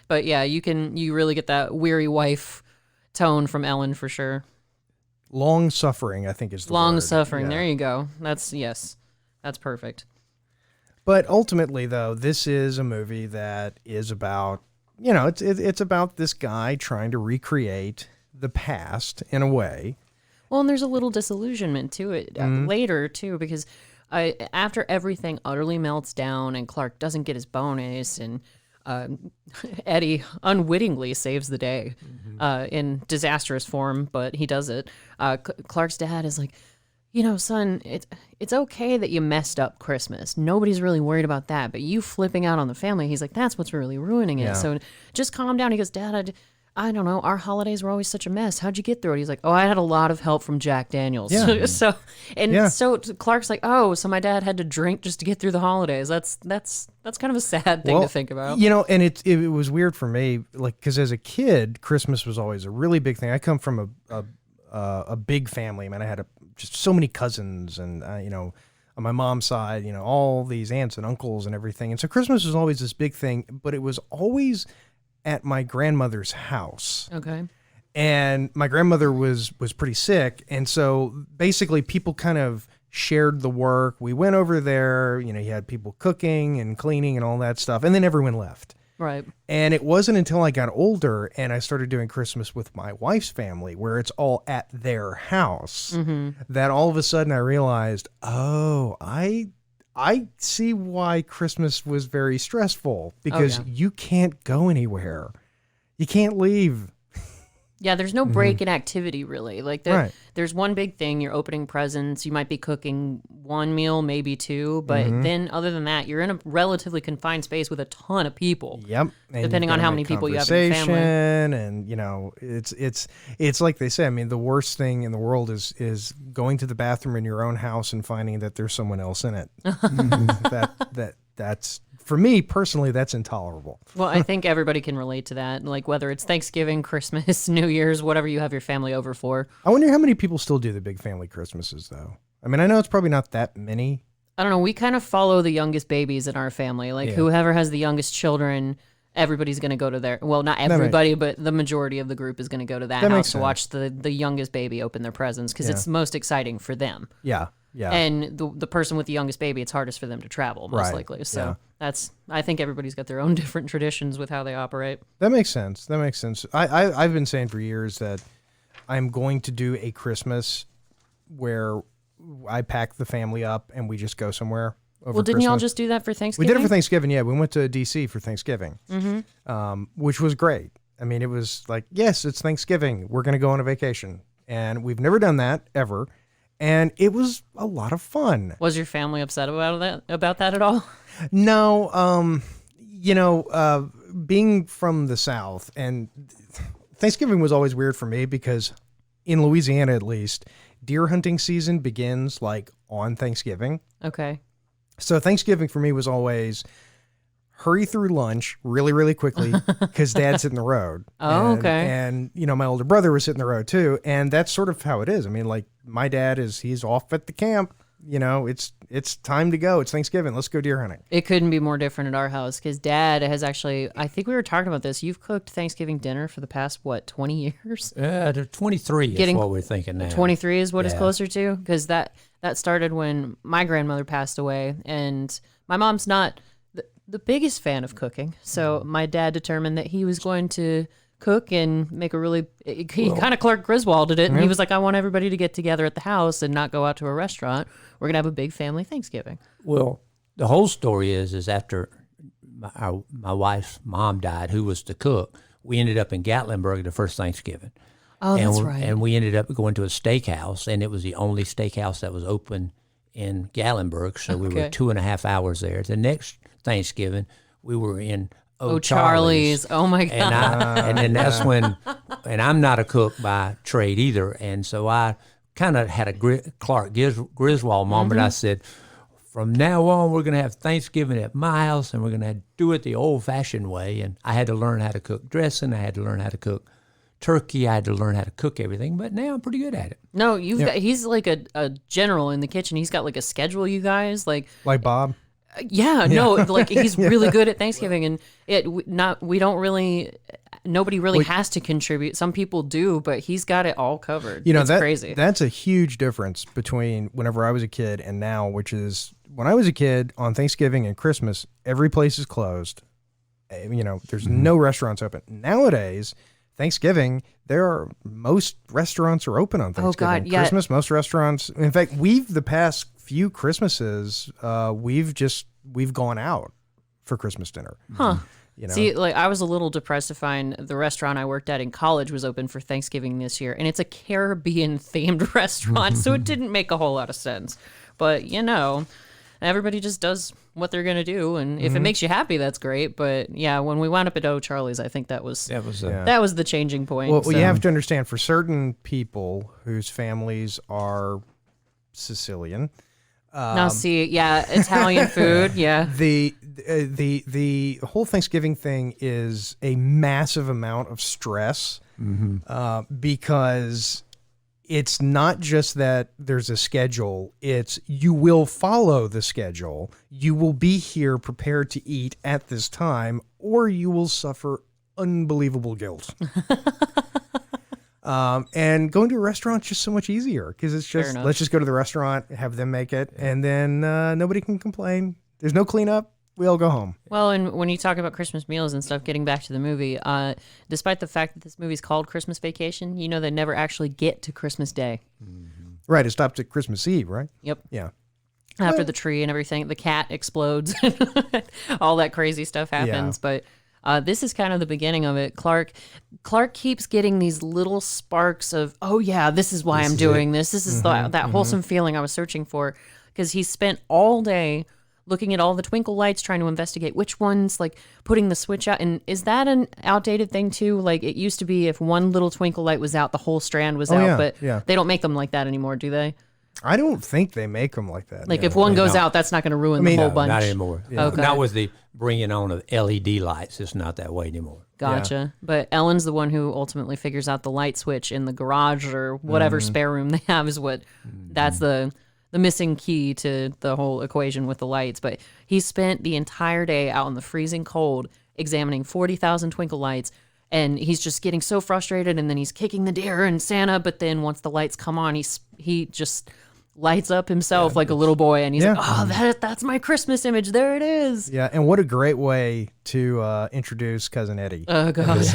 But yeah, you really get that weary wife tone from Ellen for sure. Long suffering, I think is the long word. suffering. Yeah. There you go. That's perfect. But ultimately, though, this is a movie that is about, it's about this guy trying to recreate the past in a way. Well, and there's a little disillusionment to it later, too, because after everything utterly melts down and Clark doesn't get his bonus and Eddie unwittingly saves the day in disastrous form, but he does it. Clark's dad is like, son, it's okay that you messed up Christmas. Nobody's really worried about that, but you flipping out on the family, he's like, that's what's really ruining it. Yeah. So just calm down. He goes, Dad, I don't know. Our holidays were always such a mess. How'd you get through it? He's like, oh, I had a lot of help from Jack Daniels. Yeah. So Clark's like, oh, so my dad had to drink just to get through the holidays. That's kind of a sad thing to think about. And it was weird for me, because as a kid, Christmas was always a really big thing. I come from a big family. I had just so many cousins, and on my mom's side, all these aunts and uncles and everything. And so Christmas was always this big thing, but it was always at my grandmother's house. Okay. And my grandmother was pretty sick. And so basically people kind of shared the work. We went over there, you had people cooking and cleaning and all that stuff. And then everyone left. Right. And it wasn't until I got older and I started doing Christmas with my wife's family, where it's all at their house, that all of a sudden I realized, oh, I see why Christmas was very stressful, because you can't go anywhere. You can't leave. Yeah, there's no break in activity, really. There's one big thing. You're opening presents. You might be cooking one meal, maybe two. But then other than that, you're in a relatively confined space with a ton of people. Yep. And depending on how many people you have in your family. And, it's like they say, the worst thing in the world is going to the bathroom in your own house and finding that there's someone else in it. That's... For me, personally, that's intolerable. Well, I think everybody can relate to that. Whether it's Thanksgiving, Christmas, New Year's, whatever you have your family over for. I wonder how many people still do the big family Christmases, though. I know it's probably not that many. I don't know. We kind of follow the youngest babies in our family. Whoever has the youngest children, everybody's going to go to their... Well, not everybody, but the majority of the group is going to go to that house to watch the youngest baby open their presents, because it's most exciting for them. Yeah. Yeah. And the person with the youngest baby, it's hardest for them to travel, most likely. So I think everybody's got their own different traditions with how they operate. That makes sense. I've been saying for years that I'm going to do a Christmas where I pack the family up and we just go somewhere over Well, didn't Christmas. y'all just do that for We Thanksgiving? did it for Thanksgiving. Yeah, we went to DC for Thanksgiving, which was great. I mean, it was like, yes, it's Thanksgiving. We're going to go on a vacation, and we've never done that ever, and it was a lot of fun. Was your family upset about that at all? No, being from the South, and Thanksgiving was always weird for me because in Louisiana, at least, deer hunting season begins like on Thanksgiving. Okay. So Thanksgiving for me was always hurry through lunch really, really quickly because Dad's hitting the road. Oh, okay. And, my older brother was hitting the road too. And that's sort of how it is. I mean, like my dad he's off at the camp. It's time to go. It's Thanksgiving. Let's go deer hunting. It couldn't be more different at our house because Dad has actually, I think we were talking about this. You've cooked Thanksgiving dinner for the past, 20 years? 23 is what we're thinking now. 23 is what it's closer to, because that started when my grandmother passed away, and my mom's not the biggest fan of cooking. So my dad determined that he was going to cook and make he kind of Clark Griswolded it, and he was like, I want everybody to get together at the house and not go out to a restaurant. We're going to have a big family Thanksgiving. Well, the whole story is after my wife's mom died, who was the cook, we ended up in Gatlinburg the first Thanksgiving. Oh, that's right. And we ended up going to a steakhouse, and it was the only steakhouse that was open in Gatlinburg, so we were 2.5 hours there. The next Thanksgiving, we were in Charlie's. Oh, my God. And then that's when, and I'm not a cook by trade either, and so I kind of had a Clark Griswold moment. I said, from now on, we're going to have Thanksgiving at my house, and we're going to do it the old-fashioned way. And I had to learn how to cook dressing. I had to learn how to cook turkey. I had to learn how to cook everything, but now I'm pretty good at it. No, he's like a general in the kitchen. He's got like a schedule, you guys. Like Bob? Yeah, no, like he's really good at Thanksgiving, and nobody really has to contribute. Some people do, but he's got it all covered. It's crazy. That's a huge difference between whenever I was a kid and now, which is when I was a kid on Thanksgiving and Christmas, every place is closed. There's no restaurants open. Nowadays, Thanksgiving, most restaurants are open on Thanksgiving. Oh God, yeah. Christmas, most restaurants. In fact, the past few Christmases, we've gone out for Christmas dinner. Huh. See, like I was a little depressed to find the restaurant I worked at in college was open for Thanksgiving this year, and it's a Caribbean themed restaurant, so it didn't make a whole lot of sense. But everybody just does what they're gonna do, and if it makes you happy, that's great. But yeah, when we wound up at O'Charlie's, I think that was the changing point. Well, you have to understand, for certain people whose families are Sicilian. Italian food, yeah. The whole Thanksgiving thing is a massive amount of stress because it's not just that there's a schedule. It's you will follow the schedule. You will be here prepared to eat at this time, or you will suffer unbelievable guilt. And going to a restaurant is just so much easier because it's just, let's just go to the restaurant, have them make it, and then nobody can complain. There's no cleanup. We all go home. Well, and when you talk about Christmas meals and stuff, getting back to the movie, despite the fact that this movie's called Christmas Vacation, they never actually get to Christmas Day. Mm-hmm. Right. It stops at Christmas Eve, right? Yep. Yeah. After the tree and everything, the cat explodes. All that crazy stuff happens. Yeah. But this is kind of the beginning of it. Clark keeps getting these little sparks of, oh yeah, this is why I'm doing this. This is that wholesome feeling I was searching for, because he spent all day looking at all the twinkle lights, trying to investigate which one's like putting the switch out. And is that an outdated thing too? Like it used to be, if one little twinkle light was out, the whole strand was out. But they don't make them like that anymore, do they? I don't think they make them like that. Like if one goes out, that's not going to ruin the whole bunch. Not anymore. Yeah. Okay. Not with the bringing on of LED lights. It's not that way anymore. Gotcha. Yeah. But Ellen's the one who ultimately figures out the light switch in the garage or whatever spare room they have is what that's the missing key to the whole equation with the lights. But he spent the entire day out in the freezing cold examining 40,000 twinkle lights, and he's just getting so frustrated, and then he's kicking the deer and Santa, but then once the lights come on, he just lights up himself like a little boy, and he's like, oh, that's my Christmas image. There it is. Yeah, and what a great way to introduce Cousin Eddie. Oh, God.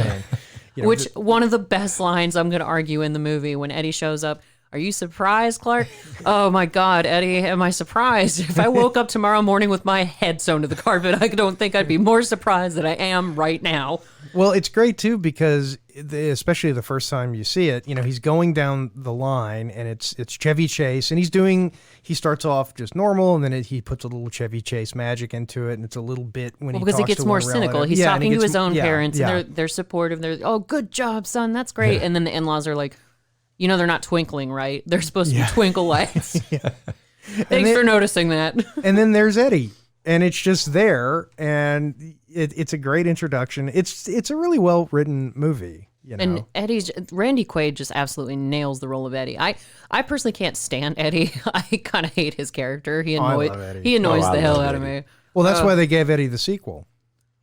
Which, one of the best lines I'm going to argue in the movie, when Eddie shows up, Are you surprised, Clark? Oh my God, Eddie, am I surprised? If I woke up tomorrow morning with my head sewn to the carpet, I don't think I'd be more surprised than I am right now. Well, it's great too because especially the first time you see it, he's going down the line and it's Chevy Chase, and he starts off just normal, and then he puts a little Chevy Chase magic into it, and it's a little bit when he because talks it gets to more one cynical. relative. He's Yeah, and talking it to gets- his own yeah, parents, yeah. and they're supportive. They're, oh, good job, son. That's great. And then the in-laws are like, they're not twinkling, right? They're supposed to be twinkle lights. Thanks for noticing that. And then there's Eddie, and it's just there, and it's a great introduction. It's a really well written movie. And Randy Quaid just absolutely nails the role of Eddie. I personally can't stand Eddie. I kind of hate his character. He I love Eddie. He annoys I the hell love out of Eddie. me. Well, that's why they gave Eddie the sequel.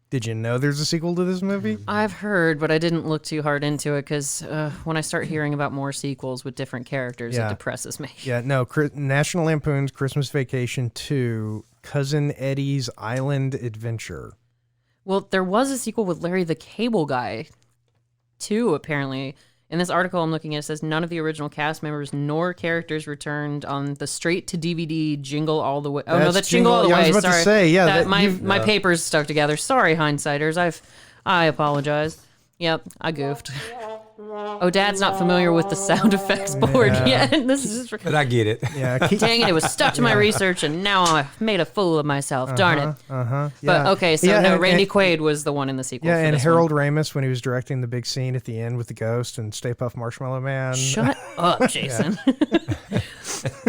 Did you know there's a sequel to this movie? I've heard, but I didn't look too hard into it because when I start hearing about more sequels with different characters, Yeah. it depresses me. Yeah, no. National Lampoon's Christmas Vacation 2, Cousin Eddie's Island Adventure. Well, there was a sequel with Larry the Cable Guy, too, apparently. In this article I'm looking at, it says none of the original cast members nor characters returned on the straight-to-DVD Jingle All the Way. Oh, no, that's Jingle All the yeah, Way. I was about Sorry. to say, yeah. That, my papers stuck together. Sorry, hindsighters. I apologize. Yep, I goofed. Oh, Dad's not familiar with the sound effects board yet. This is just... But I get it. Yeah, Dang it, it was stuck to my research, and now I've made a fool of myself. Darn it. yeah. But, okay, so Yeah, no, and- Randy and- Quaid was the one in the sequel. Yeah, for and this Harold Ramis when he was directing the big scene at the end with the ghost and Stay Puft Marshmallow Man. one. Shut up, Jason.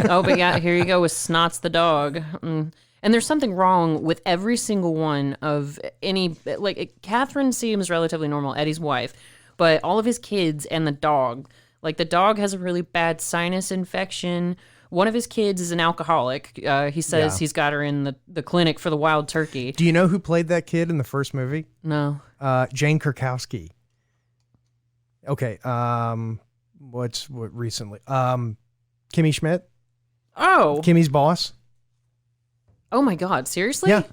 Oh, but yeah, here you go with Snots the dog. And there's something wrong with every single one of any, like, Katherine seems relatively normal, Eddie's wife, but all of his kids and the dog, like, the dog has a really bad sinus infection. One of his kids is an alcoholic. He says he's got her in the clinic for the wild turkey. Do you know who played that kid in the first movie? No. Jane Krakowski. Okay, what recently? Kimmy Schmidt, Oh. Kimmy's boss. Oh, my God. Seriously? Yeah.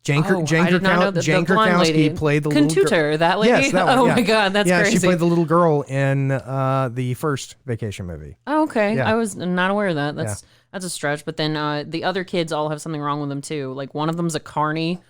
Jane I did not know that Jane the blonde lady. Krakowski played the little girl. Tutor, that lady? Yes, that one. Oh, yeah. my God. That's yeah, crazy. she played the little girl in the first Vacation movie. Oh, okay. Yeah. I was not aware of that. That's a stretch. But then the other kids all have something wrong with them too. Like one of them's a carny.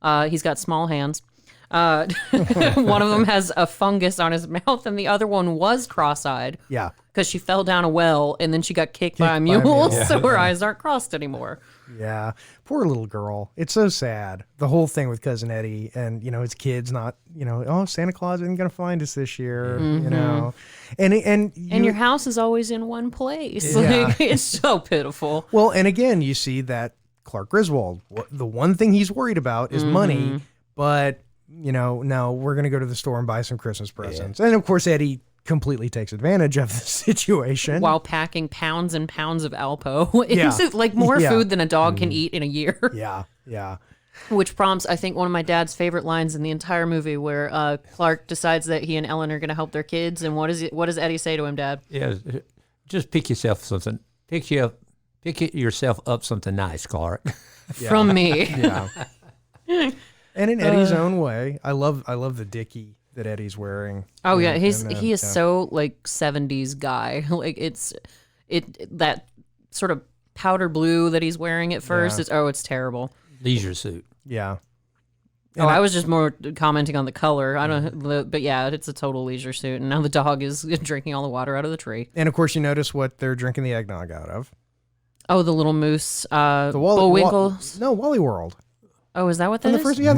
He's got small hands. One of them has a fungus on his mouth, and the other one was cross-eyed. Yeah. Because she fell down a well, and then she got kicked by a mule, so her eyes aren't crossed anymore. Yeah. Poor little girl. It's so sad. The whole thing with Cousin Eddie and, his kids not, oh, Santa Claus isn't going to find us this year, And your house is always in one place. Yeah. Like, it's so pitiful. Well, and again, you see that Clark Griswold, the one thing he's worried about is money, but, no, we're going to go to the store and buy some Christmas presents. And of course, Eddie completely takes advantage of the situation. While packing pounds and pounds of Alpo. It's Yeah. like more Yeah. food than a dog can eat in a year. Yeah. Which prompts, I think, one of my dad's favorite lines in the entire movie where Clark decides that he and Ellen are going to help their kids. And what does Eddie say to him, Dad? Yeah, just pick yourself something. Pick yourself up something nice, Clark. From me. Yeah. And in Eddie's own way, I love the dickie that Eddie's wearing. Oh, yeah. He is yeah. so, like, 70s guy. Like, it's that sort of powder blue that he's wearing at first. Yeah. It's terrible. Leisure suit. Yeah. I was just more commenting on the color. But yeah, it's a total leisure suit. And now the dog is drinking all the water out of the tree. And of course, you notice what they're drinking the eggnog out of. Oh, the little moose. The Bullwinkle. No, Wally World. Oh, is that what that In is? the first, yeah.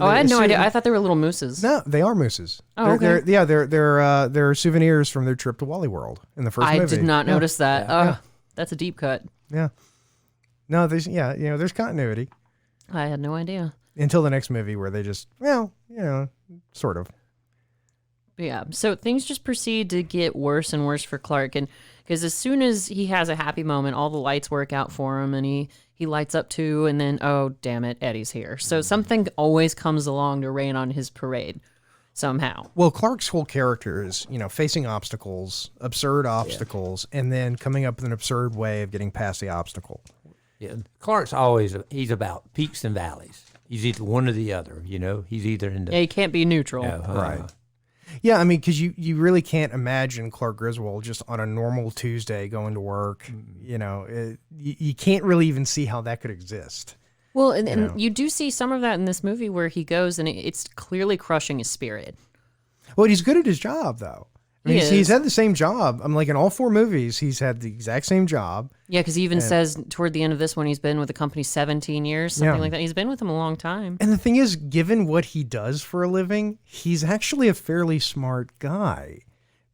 Oh, I had no idea. I thought they were little mooses. No, they are mooses. Oh, okay. They're souvenirs from their trip to Wally World in the first movie. I did not notice that. Oh, that's a deep cut. Yeah. No, there's continuity I had no idea. until the next movie where they just, sort of. But yeah, so things just proceed to get worse and worse for Clark, and because as soon as he has a happy moment, all the lights work out for him, and he lights up too, and then, oh, damn it, Eddie's here. So something always comes along to rain on his parade somehow. Well, Clark's whole character is, facing obstacles, absurd obstacles, and then coming up with an absurd way of getting past the obstacle. Yeah, Clark's he's about peaks and valleys. He's either one or the other, He's either in the... Yeah, he can't be neutral. Right. Yeah, I mean, because you really can't imagine Clark Griswold just on a normal Tuesday going to work. You know, you can't really even see how that could exist. Well, and you do see some of that in this movie where he goes and it's clearly crushing his spirit. Well, he's good at his job, though. I mean, he's had the same job. I'm like, in all 4 movies, he's had the exact same job. Yeah, because he even says toward the end of this one, he's been with the company 17 years, something like that. He's been with them a long time. And the thing is, given what he does for a living, he's actually a fairly smart guy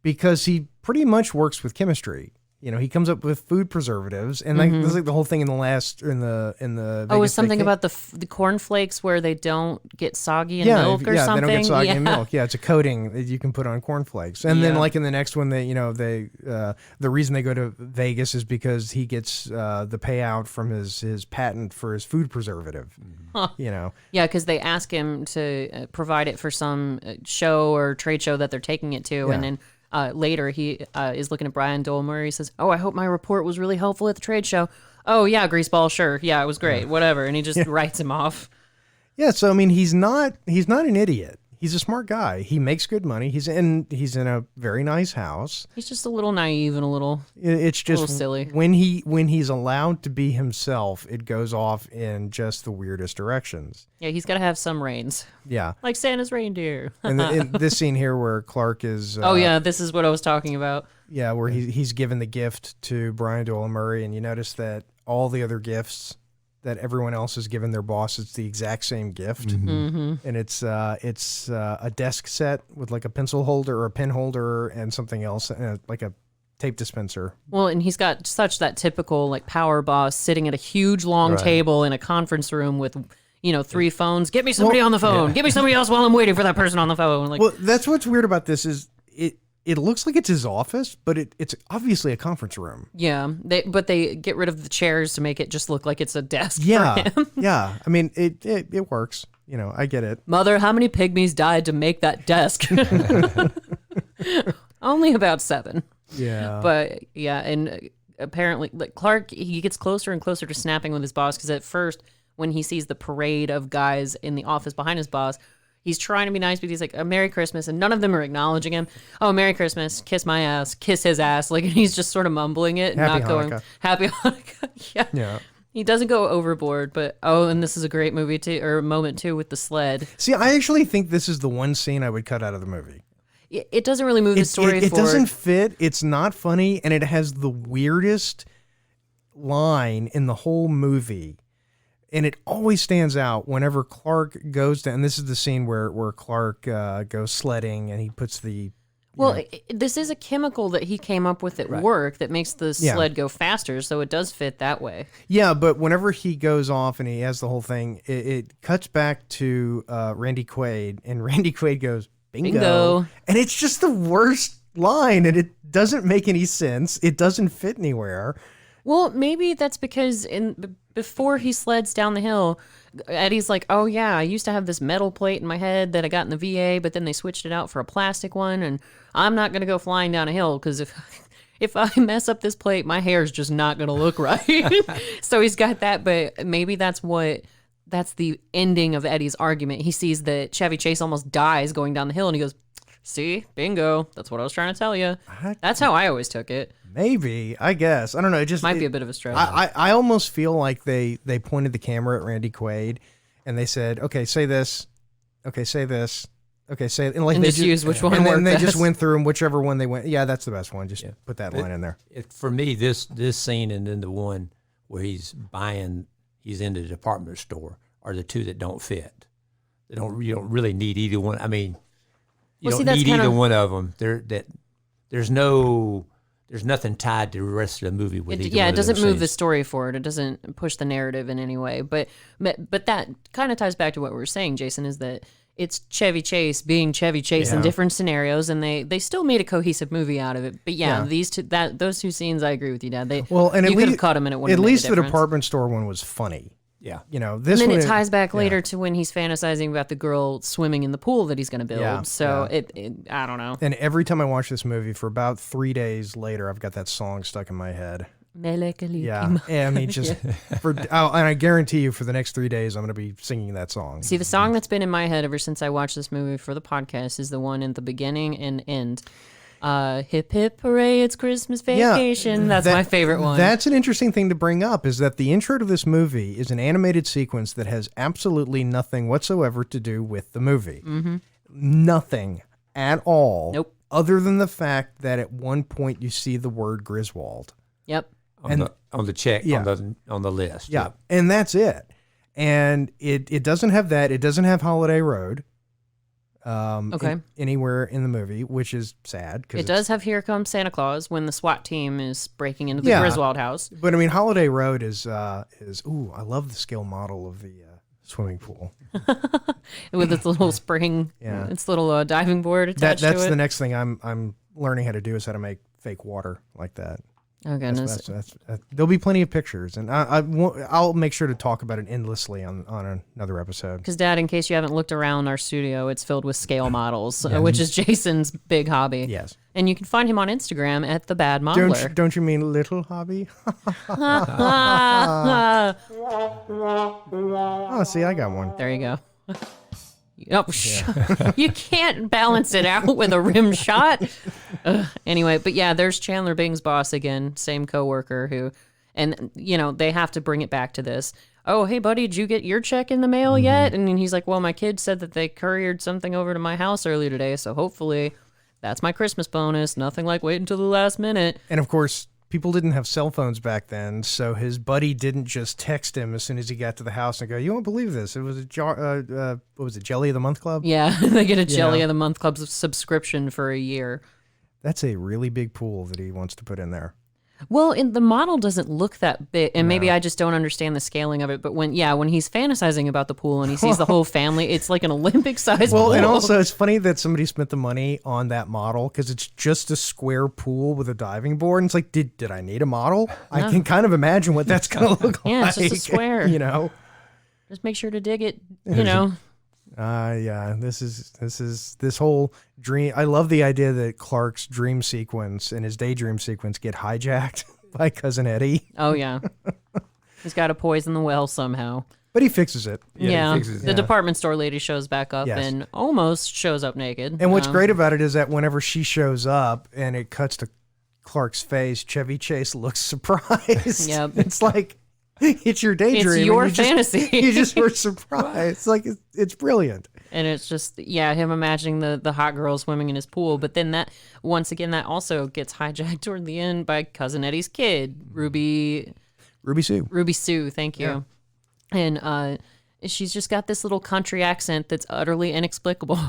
because he pretty much works with chemistry. You know, he comes up with food preservatives, and like this is like the whole thing in the Oh, it was something about the cornflakes where they don't get soggy in milk or something. They don't get soggy in milk. Yeah, it's a coating that you can put on cornflakes. And then like in the next one, the reason they go to Vegas is because he gets the payout from his patent for his food preservative. You know. Yeah, because they ask him to provide it for some show or trade show that they're taking it to, and then. Later, he is looking at Brian Doyle Murray. He says, "Oh, I hope my report was really helpful at the trade show." "Oh, yeah, Greaseball, sure. Yeah, it was great. Whatever." And he just writes him off. Yeah, so, I mean, he's not an idiot. He's a smart guy. He makes good money. He's in a very nice house. He's just a little naive and it's just a little silly. When he's allowed to be himself, it goes off in just the weirdest directions. Yeah, he's got to have some reins. Yeah. Like Santa's reindeer. And in this scene here where Clark is... oh, yeah, this is what I was talking about. Yeah, where he's given the gift to Brian Doyle Murray, and you notice that all the other gifts that everyone else has given their boss, it's the exact same gift. And it's a desk set with like a pencil holder or a pen holder and something else, and like a tape dispenser. Well, and he's got such that typical like power boss sitting at a huge long table in a conference room with 3 phones. Get me somebody on the phone. Get me somebody else while I'm waiting for that person on the phone. Like, well, that's what's weird about this is it looks like it's his office, but it's obviously a conference room. Yeah, but they get rid of the chairs to make it just look like it's a desk for him. Yeah. I mean, it works. You know, I get it. Mother, how many pygmies died to make that desk? Only about 7. Yeah. But, yeah, and apparently Clark, he gets closer and closer to snapping with his boss because at first, when he sees the parade of guys in the office behind his boss, he's trying to be nice, but he's like, Merry Christmas, and none of them are acknowledging him. Oh, Merry Christmas, kiss my ass, kiss his ass. Like, and he's just sort of mumbling it and Happy not Hanukkah. going, Happy Hanukkah. Yeah. He doesn't go overboard, but, and this is a great movie, too, or moment, too, with the sled. See, I actually think this is the one scene I would cut out of the movie. It doesn't really move the story forward. It doesn't fit, it's not funny, and it has the weirdest line in the whole movie. And it always stands out whenever Clark goes to, and this is the scene where Clark goes sledding and he puts the... this is a chemical that he came up with at work that makes the sled go faster, so it does fit that way. Yeah, but whenever he goes off and he has the whole thing, it cuts back to Randy Quaid, and Randy Quaid goes, bingo. And it's just the worst line, and it doesn't make any sense. It doesn't fit anywhere. Well, maybe that's because before he sleds down the hill, Eddie's like, oh, yeah, I used to have this metal plate in my head that I got in the VA, but then they switched it out for a plastic one, and I'm not going to go flying down a hill because if I mess up this plate, my hair's just not going to look right. So he's got that, but maybe that's the ending of Eddie's argument. He sees that Chevy Chase almost dies going down the hill, and he goes, see, bingo, that's what I was trying to tell you. That's how I always took it. Maybe, I guess. I don't know. It just might be a bit of a stretch. I almost feel like they pointed the camera at Randy Quaid and they said, okay, say this. Okay, say this. Okay, say it. And like and they just use which one and worked then they best. just went through and whichever one they went. Yeah, that's the best one. Just put that line in there. For me, this scene and then the one where he's in the department store are the two that don't fit. You don't really need either one. I mean, you don't need either one of them. There's nothing tied to the rest of the movie with either one of it doesn't those move scenes. the story forward. It doesn't push the narrative in any way. But that kind of ties back to what we were saying, Jason, is that it's Chevy Chase being Chevy Chase in different scenarios, and they still made a cohesive movie out of it. But those two scenes, I agree with you, Dad. You could have cut them, and it wouldn't. At have least made a the difference. department store one was funny. Yeah. This and then one it ties back later to when he's fantasizing about the girl swimming in the pool that he's going to build. I don't know. And every time I watch this movie, for about 3 days later, I've got that song stuck in my head. Yeah, I mean, just and I guarantee you, for the next 3 days, I'm going to be singing that song. See, the song that's been in my head ever since I watched this movie for the podcast is the one in the beginning and end. Hip hip hooray, it's Christmas vacation. That's my favorite one. That's an interesting thing to bring up, is that the intro to this movie is an animated sequence that has absolutely nothing whatsoever to do with the movie. Mm-hmm. Nothing at all. Nope. Other than the fact that at one point you see the word Griswold. Yep. On the check, on the list. Yeah, and that's it. And it doesn't have that. It doesn't have Holiday Road. Anywhere in the movie, which is sad. It does have Here Comes Santa Claus when the SWAT team is breaking into the Griswold house. But I mean, Holiday Road is I love the scale model of the swimming pool with its little spring, its little diving board attached to it. That's the next thing I'm learning how to do, is how to make fake water like that. Oh goodness! That's there'll be plenty of pictures, and I'll make sure to talk about it endlessly on another episode. Because, Dad, in case you haven't looked around our studio, it's filled with scale models, which is Jason's big hobby. Yes, and you can find him on Instagram at The Bad Modeler. Don't you mean little hobby? Oh, see, I got one. There you go. Oh, you can't balance it out with a rim shot. Anyway, but yeah, there's Chandler Bing's boss again, same coworker who, and they have to bring it back to this. Oh, hey buddy, did you get your check in the mail yet? And he's like, well, my kid said that they couriered something over to my house earlier today, so hopefully that's my Christmas bonus. Nothing like wait until the last minute. And of course, people didn't have cell phones back then, so his buddy didn't just text him as soon as he got to the house and go, "You won't believe this. It was a what was it, Jelly of the Month Club?" Yeah, they get a Jelly of the Month Club subscription for a year. That's a really big pool that he wants to put in there. Well, the model doesn't look that big, and maybe I just don't understand the scaling of it. But when he's fantasizing about the pool and he sees the whole family, it's like an Olympic-sized pool. Well, and also it's funny that somebody spent the money on that model because it's just a square pool with a diving board. And it's like, did I need a model? No. I can kind of imagine what that's going to look like. Yeah, it's just a square. Just make sure to dig it. This whole dream. I love the idea that Clark's dream sequence and his daydream sequence get hijacked by Cousin Eddie. Oh yeah, he's got to poison the well somehow. But he fixes it. Yeah, the department store lady shows back up and almost shows up naked. And what's great about it is that whenever she shows up and it cuts to Clark's face, Chevy Chase looks surprised. Yep. It's like, it's your daydream. It's your fantasy. You just were surprised. It's like, it's brilliant. And it's just, him imagining the hot girl swimming in his pool. But then that also gets hijacked toward the end by Cousin Eddie's kid, Ruby Sue. Ruby Sue, thank you. Yeah. And she's just got this little country accent that's utterly inexplicable.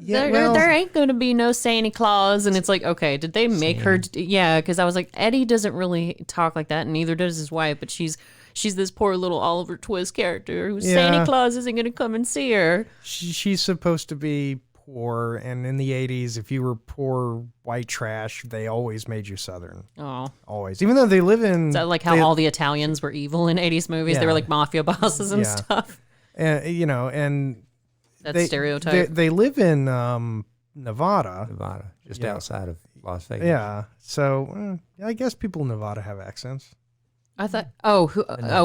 There ain't going to be no Santa Claus. And it's like, okay, did they make her? Yeah, because I was like, Eddie doesn't really talk like that, and neither does his wife. But she's this poor little Oliver Twist character who Santa Claus isn't going to come and see her. She's supposed to be poor, and in the 80s, if you were poor white trash, they always made you Southern. Oh. Always. Even though they live in... Is that like how all the Italians were evil in 80s movies? Yeah. They were like mafia bosses and stuff. And that stereotype. They live in Nevada. Just outside of Las Vegas. Yeah. So I guess people in Nevada have accents. I thought,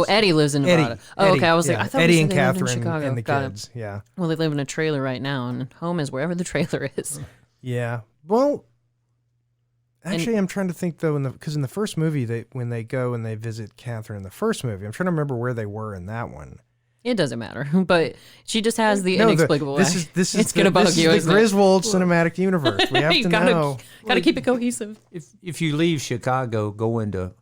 Eddie lives in Nevada. Eddie, okay. I was like, I thought Eddie and they lived Katherine in Chicago. and the kids. Yeah. Well, they live in a trailer right now, and home is wherever the trailer is. Yeah. Well, actually, I'm trying to think though, because in the first movie, when they go and they visit Katherine in the first movie, I'm trying to remember where they were in that one. It doesn't matter, but she just has the inexplicable. This is it's gonna bug you. This is the Griswold cinematic universe. We have to know. Gotta keep it cohesive. If you leave Chicago, go into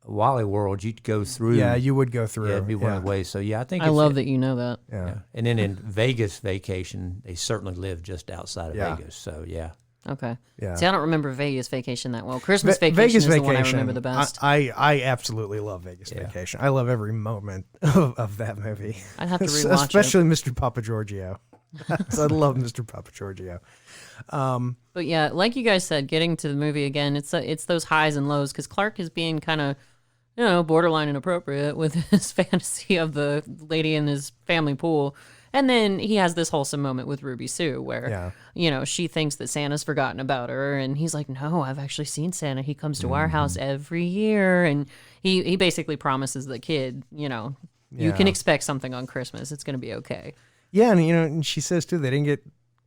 Wally World, you'd go through. Yeah, you would go through. Yeah, it'd be one of the ways. So I think I love that you know that. Yeah. And then in Vegas Vacation, they certainly live just outside of Vegas. So Okay. Yeah. See, I don't remember Vegas Vacation that well. Christmas Vacation is the one I remember the best. I absolutely love Vegas Vacation. I love every moment of that movie. I'd have to rewatch it. Especially Mr. Papa Giorgio. I love Mr. Papa Giorgio. But yeah, like you guys said, getting to the movie again, it's those highs and lows because Clark is being kind of, borderline inappropriate with his fantasy of the lady in his family pool. And then he has this wholesome moment with Ruby Sue where, she thinks that Santa's forgotten about her. And he's like, no, I've actually seen Santa. He comes to our house every year. And he basically promises the kid, you can expect something on Christmas. It's going to be okay. Yeah, and and she says too they didn't get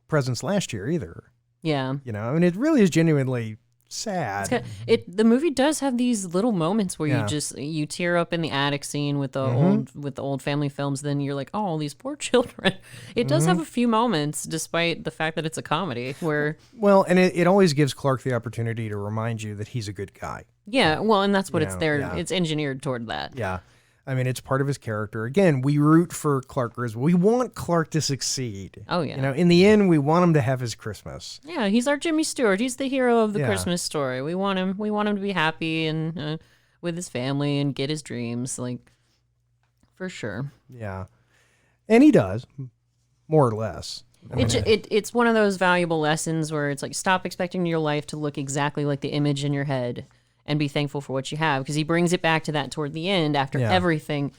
presents last year either. Yeah. It really is genuinely sad. The movie does have these little moments where you tear up in the attic scene with the old family films. Then you're like, oh, these poor children. It does have a few moments, despite the fact that it's a comedy. Where and it always gives Clark the opportunity to remind you that he's a good guy. Yeah, well, and that's what it's there. Yeah. It's engineered toward that. Yeah. I mean, it's part of his character. Again, we root for Clark Griswold. We want Clark to succeed. Oh, yeah. In the end, we want him to have his Christmas. Yeah, he's our Jimmy Stewart. He's the hero of the Christmas story. We want him to be happy and with his family and get his dreams, for sure. Yeah. And he does, more or less. It's one of those valuable lessons where it's like, stop expecting your life to look exactly like the image in your head. And be thankful for what you have, because he brings it back to that toward the end after everything,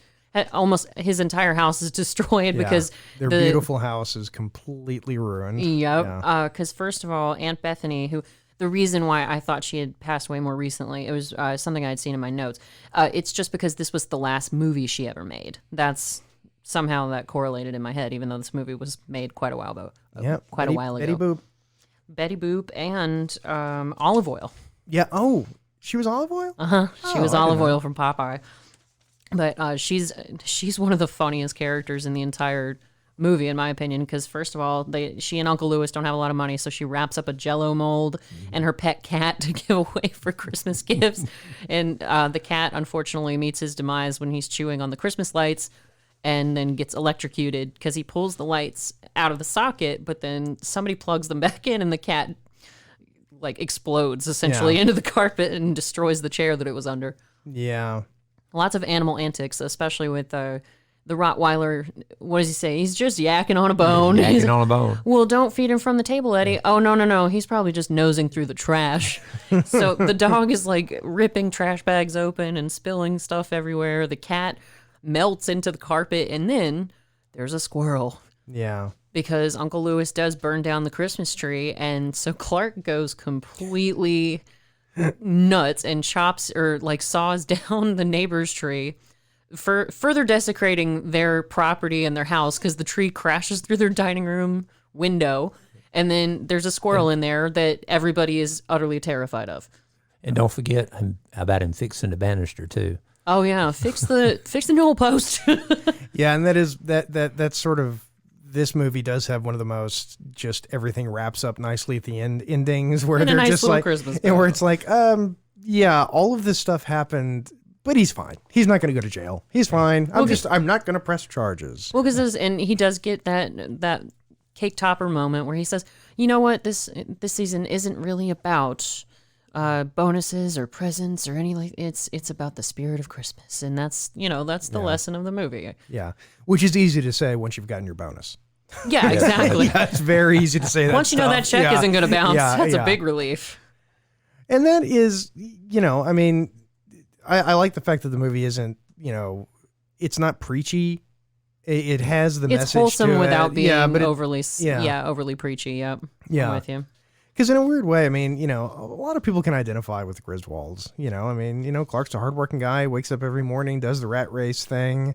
almost his entire house is destroyed because their beautiful house is completely ruined. Yep. Because first of all, Aunt Bethany, who the reason why I thought she had passed away more recently, it was something I had seen in my notes. It's just because this was the last movie she ever made. That's somehow that correlated in my head, even though this movie was made quite a while ago. A while ago. Betty Boop and olive oil. Yeah. Oh. She was olive oil? Uh-huh. She was olive oil from Popeye. But she's one of the funniest characters in the entire movie, in my opinion, because first of all, she and Uncle Lewis don't have a lot of money, so she wraps up a Jell-O mold and her pet cat to give away for Christmas gifts. And the cat, unfortunately, meets his demise when he's chewing on the Christmas lights and then gets electrocuted because he pulls the lights out of the socket, but then somebody plugs them back in and the cat explodes essentially into the carpet and destroys the chair that it was under. Yeah. Lots of animal antics, especially with the Rottweiler. What does he say? He's just yakking on a bone. Yakking on a bone. Well, don't feed him from the table, Eddie. Oh, no. He's probably just nosing through the trash. So the dog is ripping trash bags open and spilling stuff everywhere. The cat melts into the carpet, and then there's a squirrel. Yeah. Because Uncle Lewis does burn down the Christmas tree, and so Clark goes completely nuts and chops or saws down the neighbor's tree, for further desecrating their property and their house because the tree crashes through their dining room window, and then there's a squirrel in there that everybody is utterly terrified of. And don't forget about him fixing the banister too. Oh yeah, fix the newel post. Yeah, and that's sort of. This movie does have one of the most just everything wraps up nicely at the endings where they're nice just Christmas and where it's all of this stuff happened, but he's fine. He's not going to go to jail. He's fine. I'm not going to press charges. Well, and he does get that cake topper moment where he says, you know what, this season isn't really about bonuses or presents or anything. It's about the spirit of Christmas, and that's the lesson of the movie. Yeah, which is easy to say once you've gotten your bonus. Yeah, exactly. It's very easy to say that. Once you know that check isn't going to bounce, that's a big relief. And that is, I mean, I like the fact that the movie isn't, it's not preachy. It has the message. It's wholesome to without it. being overly overly preachy. Yep. Yeah. I'm with you. Because in a weird way, I mean, a lot of people can identify with the Griswolds. I mean, Clark's a hardworking guy, wakes up every morning, does the rat race thing,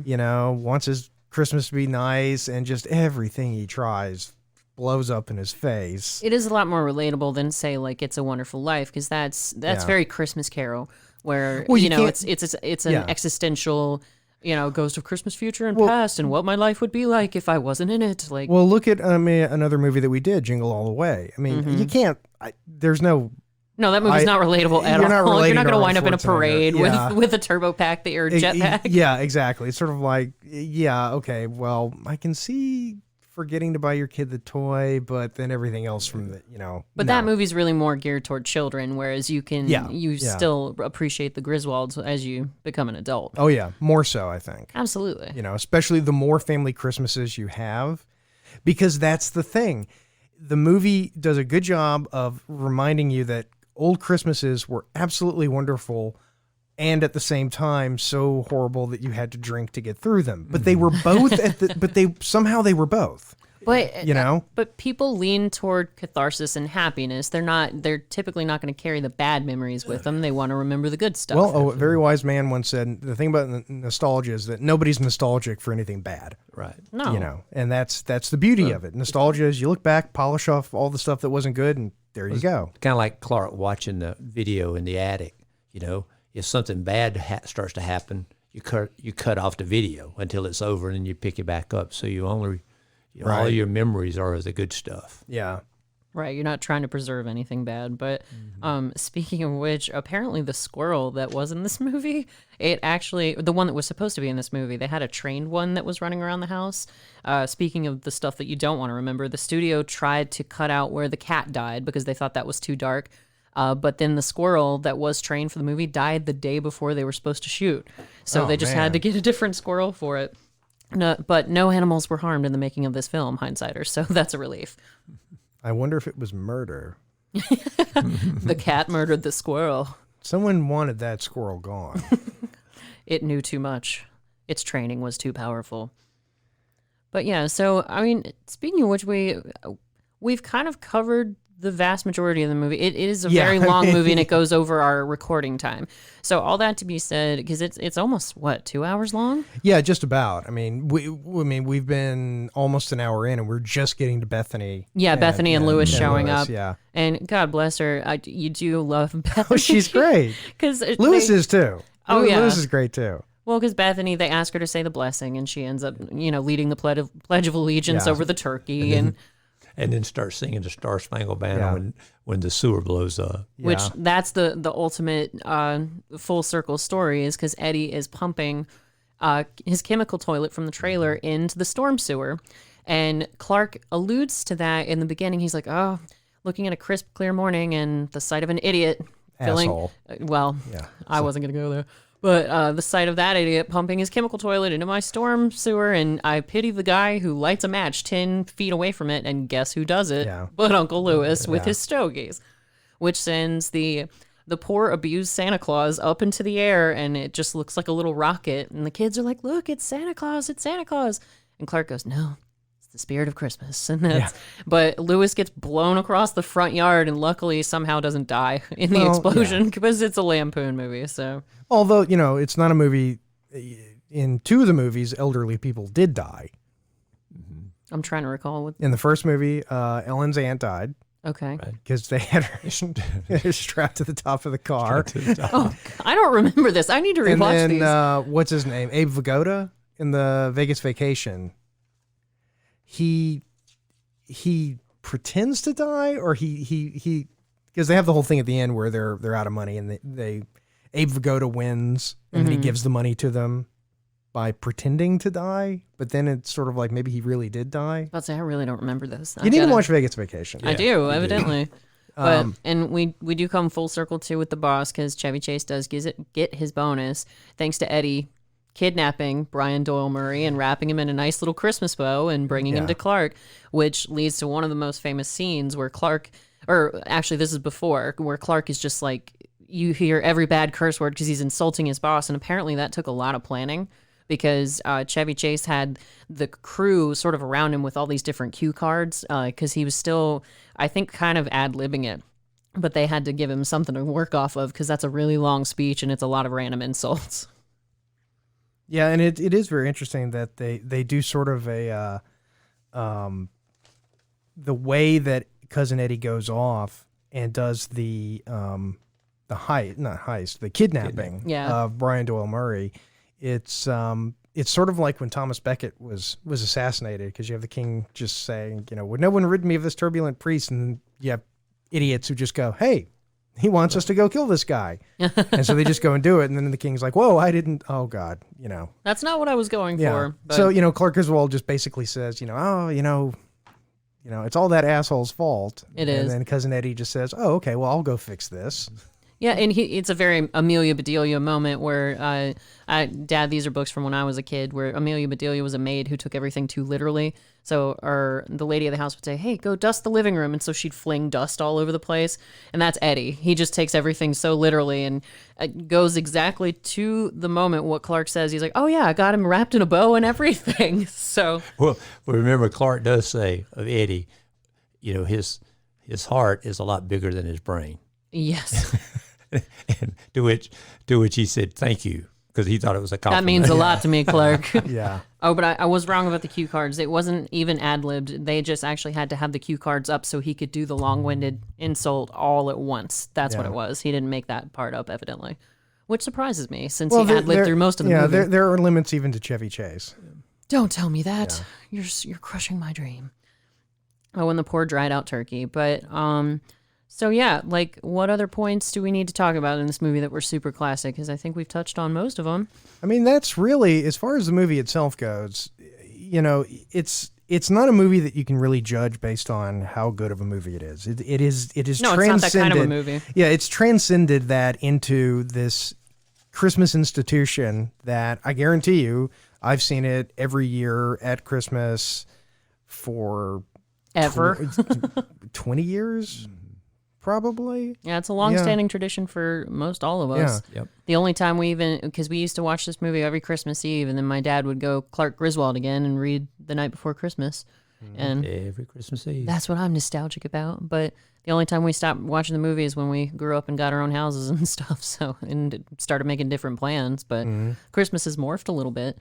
wants his Christmas to be nice, and just everything he tries blows up in his face. It is a lot more relatable than, say, It's a Wonderful Life, because that's very Christmas Carol, where, it's an existential... Ghost of Christmas future and past, and what my life would be like if I wasn't in it. Well, look at another movie that we did, Jingle All the Way. I mean, you can't. There's no. No, that movie's not relatable at all. You're not going to wind up in a parade with a turbo pack that you're a jetpack. Yeah, exactly. It's sort of okay. Well, I can see forgetting to buy your kid the toy, but then everything else from the, But that movie's really more geared toward children, whereas you can, still appreciate the Griswolds as you become an adult. Oh yeah, more so, I think. Absolutely. Especially the more family Christmases you have, because that's the thing. The movie does a good job of reminding you that old Christmases were absolutely wonderful and at the same time so horrible that you had to drink to get through them. But they were both but they were both. But you know, but people lean toward catharsis and happiness. They're typically not going to carry the bad memories with them. They want to remember the good stuff. Well, a very wise man once said, the thing about nostalgia is that nobody's nostalgic for anything bad. Right. No. You know, and that's the beauty of it. Nostalgia is you look back, polish off all the stuff that wasn't good, and there you go. Kind of like Clark watching the video in the attic. You know, if something bad starts to happen, you cut off the video until it's over, and then you pick it back up. So you only all your memories are of the good stuff. Yeah. Right, you're not trying to preserve anything bad. But speaking of which, apparently the squirrel that was in this movie, the one that was supposed to be in this movie, they had a trained one that was running around the house. Speaking of the stuff that you don't want to remember, the studio tried to cut out where the cat died because they thought that was too dark. But then the squirrel that was trained for the movie died the day before they were supposed to shoot. So they just had to get a different squirrel for it. No, but no animals were harmed in the making of this film, Hindsighters, so that's a relief. I wonder if it was murder. The cat murdered the squirrel. Someone wanted that squirrel gone. It knew too much. Its training was too powerful. But yeah, so, I mean, speaking of which, we've kind of covered the vast majority of the movie. It is a very long movie, and it goes over our recording time. So all that to be said, because it's almost, 2 hours long? Yeah, just about. I mean, we've been almost an hour in, and we're just getting to Bethany. Yeah, Bethany and Lewis showing Lewis, up. Yeah. And God bless her. You do love Bethany. Oh, she's great. Because Lewis is too. Oh, yeah. Lewis is great too. Well, because Bethany, they ask her to say the blessing, and she ends up, leading the Pledge of Allegiance over the turkey. And then start singing the Star Spangled Banner when the sewer blows up. Yeah. Which that's the ultimate full circle story, is because Eddie is pumping his chemical toilet from the trailer into the storm sewer. And Clark alludes to that in the beginning. He's like, oh, looking at a crisp, clear morning and the sight of an idiot. Asshole. I wasn't going to go there. But the sight of that idiot pumping his chemical toilet into my storm sewer, and I pity the guy who lights a match 10 feet away from it, and guess who does it? Yeah. But Uncle Lewis with his stogies, which sends the poor abused Santa Claus up into the air, and it just looks like a little rocket, and the kids are like, look, it's Santa Claus, it's Santa Claus. And Clark goes, no, it's the spirit of Christmas. And but Lewis gets blown across the front yard, and luckily somehow doesn't die in the explosion because it's a Lampoon movie. So, although it's not a movie. In two of the movies, elderly people did die. I'm trying to recall what. In the first movie, Ellen's aunt died. Okay. Because they had her strapped to the top of the car. Oh, I don't remember this. I need to rewatch and these. then, what's his name? Abe Vigoda in the Vegas Vacation. He pretends to die, or he because they have the whole thing at the end where they're out of money, and they Abe Vigoda wins, and then he gives the money to them by pretending to die, but then it's sort of like maybe he really did die. I was about to say, I really don't remember this. You need to watch Vegas Vacation. I do, evidently. But and we do come full circle too with the boss, because Chevy Chase does get his bonus thanks to Eddie kidnapping Brian Doyle Murray and wrapping him in a nice little Christmas bow and bringing him to Clark, which leads to one of the most famous scenes where Clark, or actually this is before, where Clark is just like, you hear every bad curse word because he's insulting his boss, and apparently that took a lot of planning, because Chevy Chase had the crew sort of around him with all these different cue cards, because he was still, I think, kind of ad-libbing it. But they had to give him something to work off of, because that's a really long speech and it's a lot of random insults. Yeah, and it is very interesting that they do sort of a the way that Cousin Eddie goes off and does the kidnapping of Brian Doyle Murray. It's sort of like when Thomas Becket was assassinated, because you have the king just saying, would no one rid me of this turbulent priest, and you have idiots who just go, hey, he wants us to go kill this guy. And so they just go and do it. And then the king's like, whoa, I didn't. Oh, God, That's not what I was going for. But... So, Clark Griswold just basically says, it's all that asshole's fault. It is. And then Cousin Eddie just says, oh, okay, well, I'll go fix this. Yeah, and it's a very Amelia Bedelia moment where, Dad, these are books from when I was a kid, where Amelia Bedelia was a maid who took everything too literally. So the lady of the house would say, hey, go dust the living room. And so she'd fling dust all over the place. And that's Eddie. He just takes everything so literally and it goes exactly to the moment what Clark says. He's like, oh, yeah, I got him wrapped in a bow and everything. So, well, remember, Clark does say of Eddie, his heart is a lot bigger than his brain. Yes. And to which he said, thank you, because he thought it was a compliment. That means a lot to me, Clark. Yeah. Oh, but I was wrong about the cue cards. It wasn't even ad-libbed. They just actually had to have the cue cards up so he could do the long-winded insult all at once. That's what it was. He didn't make that part up, evidently, which surprises me since he ad-libbed through most of the movie. Yeah, there are limits even to Chevy Chase. Don't tell me that. Yeah. You're crushing my dream. Oh, and the poor dried-out turkey. But, so yeah, like, what other points do we need to talk about in this movie that were super classic? Because I think we've touched on most of them. I mean, that's really, as far as the movie itself goes, it's not a movie that you can really judge based on how good of a movie it is. It is no, transcended. It's not that kind of a movie. Yeah, it's transcended that into this Christmas institution that I guarantee you, I've seen it every year at Christmas for ever 20 years. Probably. Yeah, it's a long-standing tradition for most all of us. Yeah. Yep. The only time because we used to watch this movie every Christmas Eve, and then my dad would go Clark Griswold again and read The Night Before Christmas. And every Christmas Eve. That's what I'm nostalgic about. But the only time we stopped watching the movie is when we grew up and got our own houses and stuff. So, and started making different plans. But Christmas has morphed a little bit.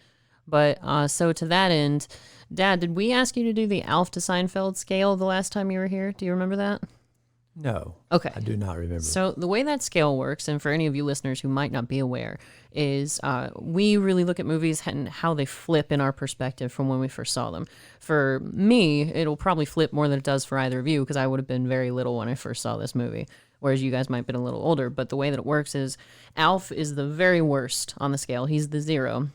But so to that end, Dad, did we ask you to do the Alf to Seinfeld scale the last time you were here? Do you remember that? No. Okay. I do not remember. So the way that scale works, and for any of you listeners who might not be aware, is we really look at movies and how they flip in our perspective from when we first saw them. For me, it'll probably flip more than it does for either of you, because I would have been very little when I first saw this movie, whereas you guys might have been a little older. But the way that it works is Alf is the very worst on the scale. He's the 0.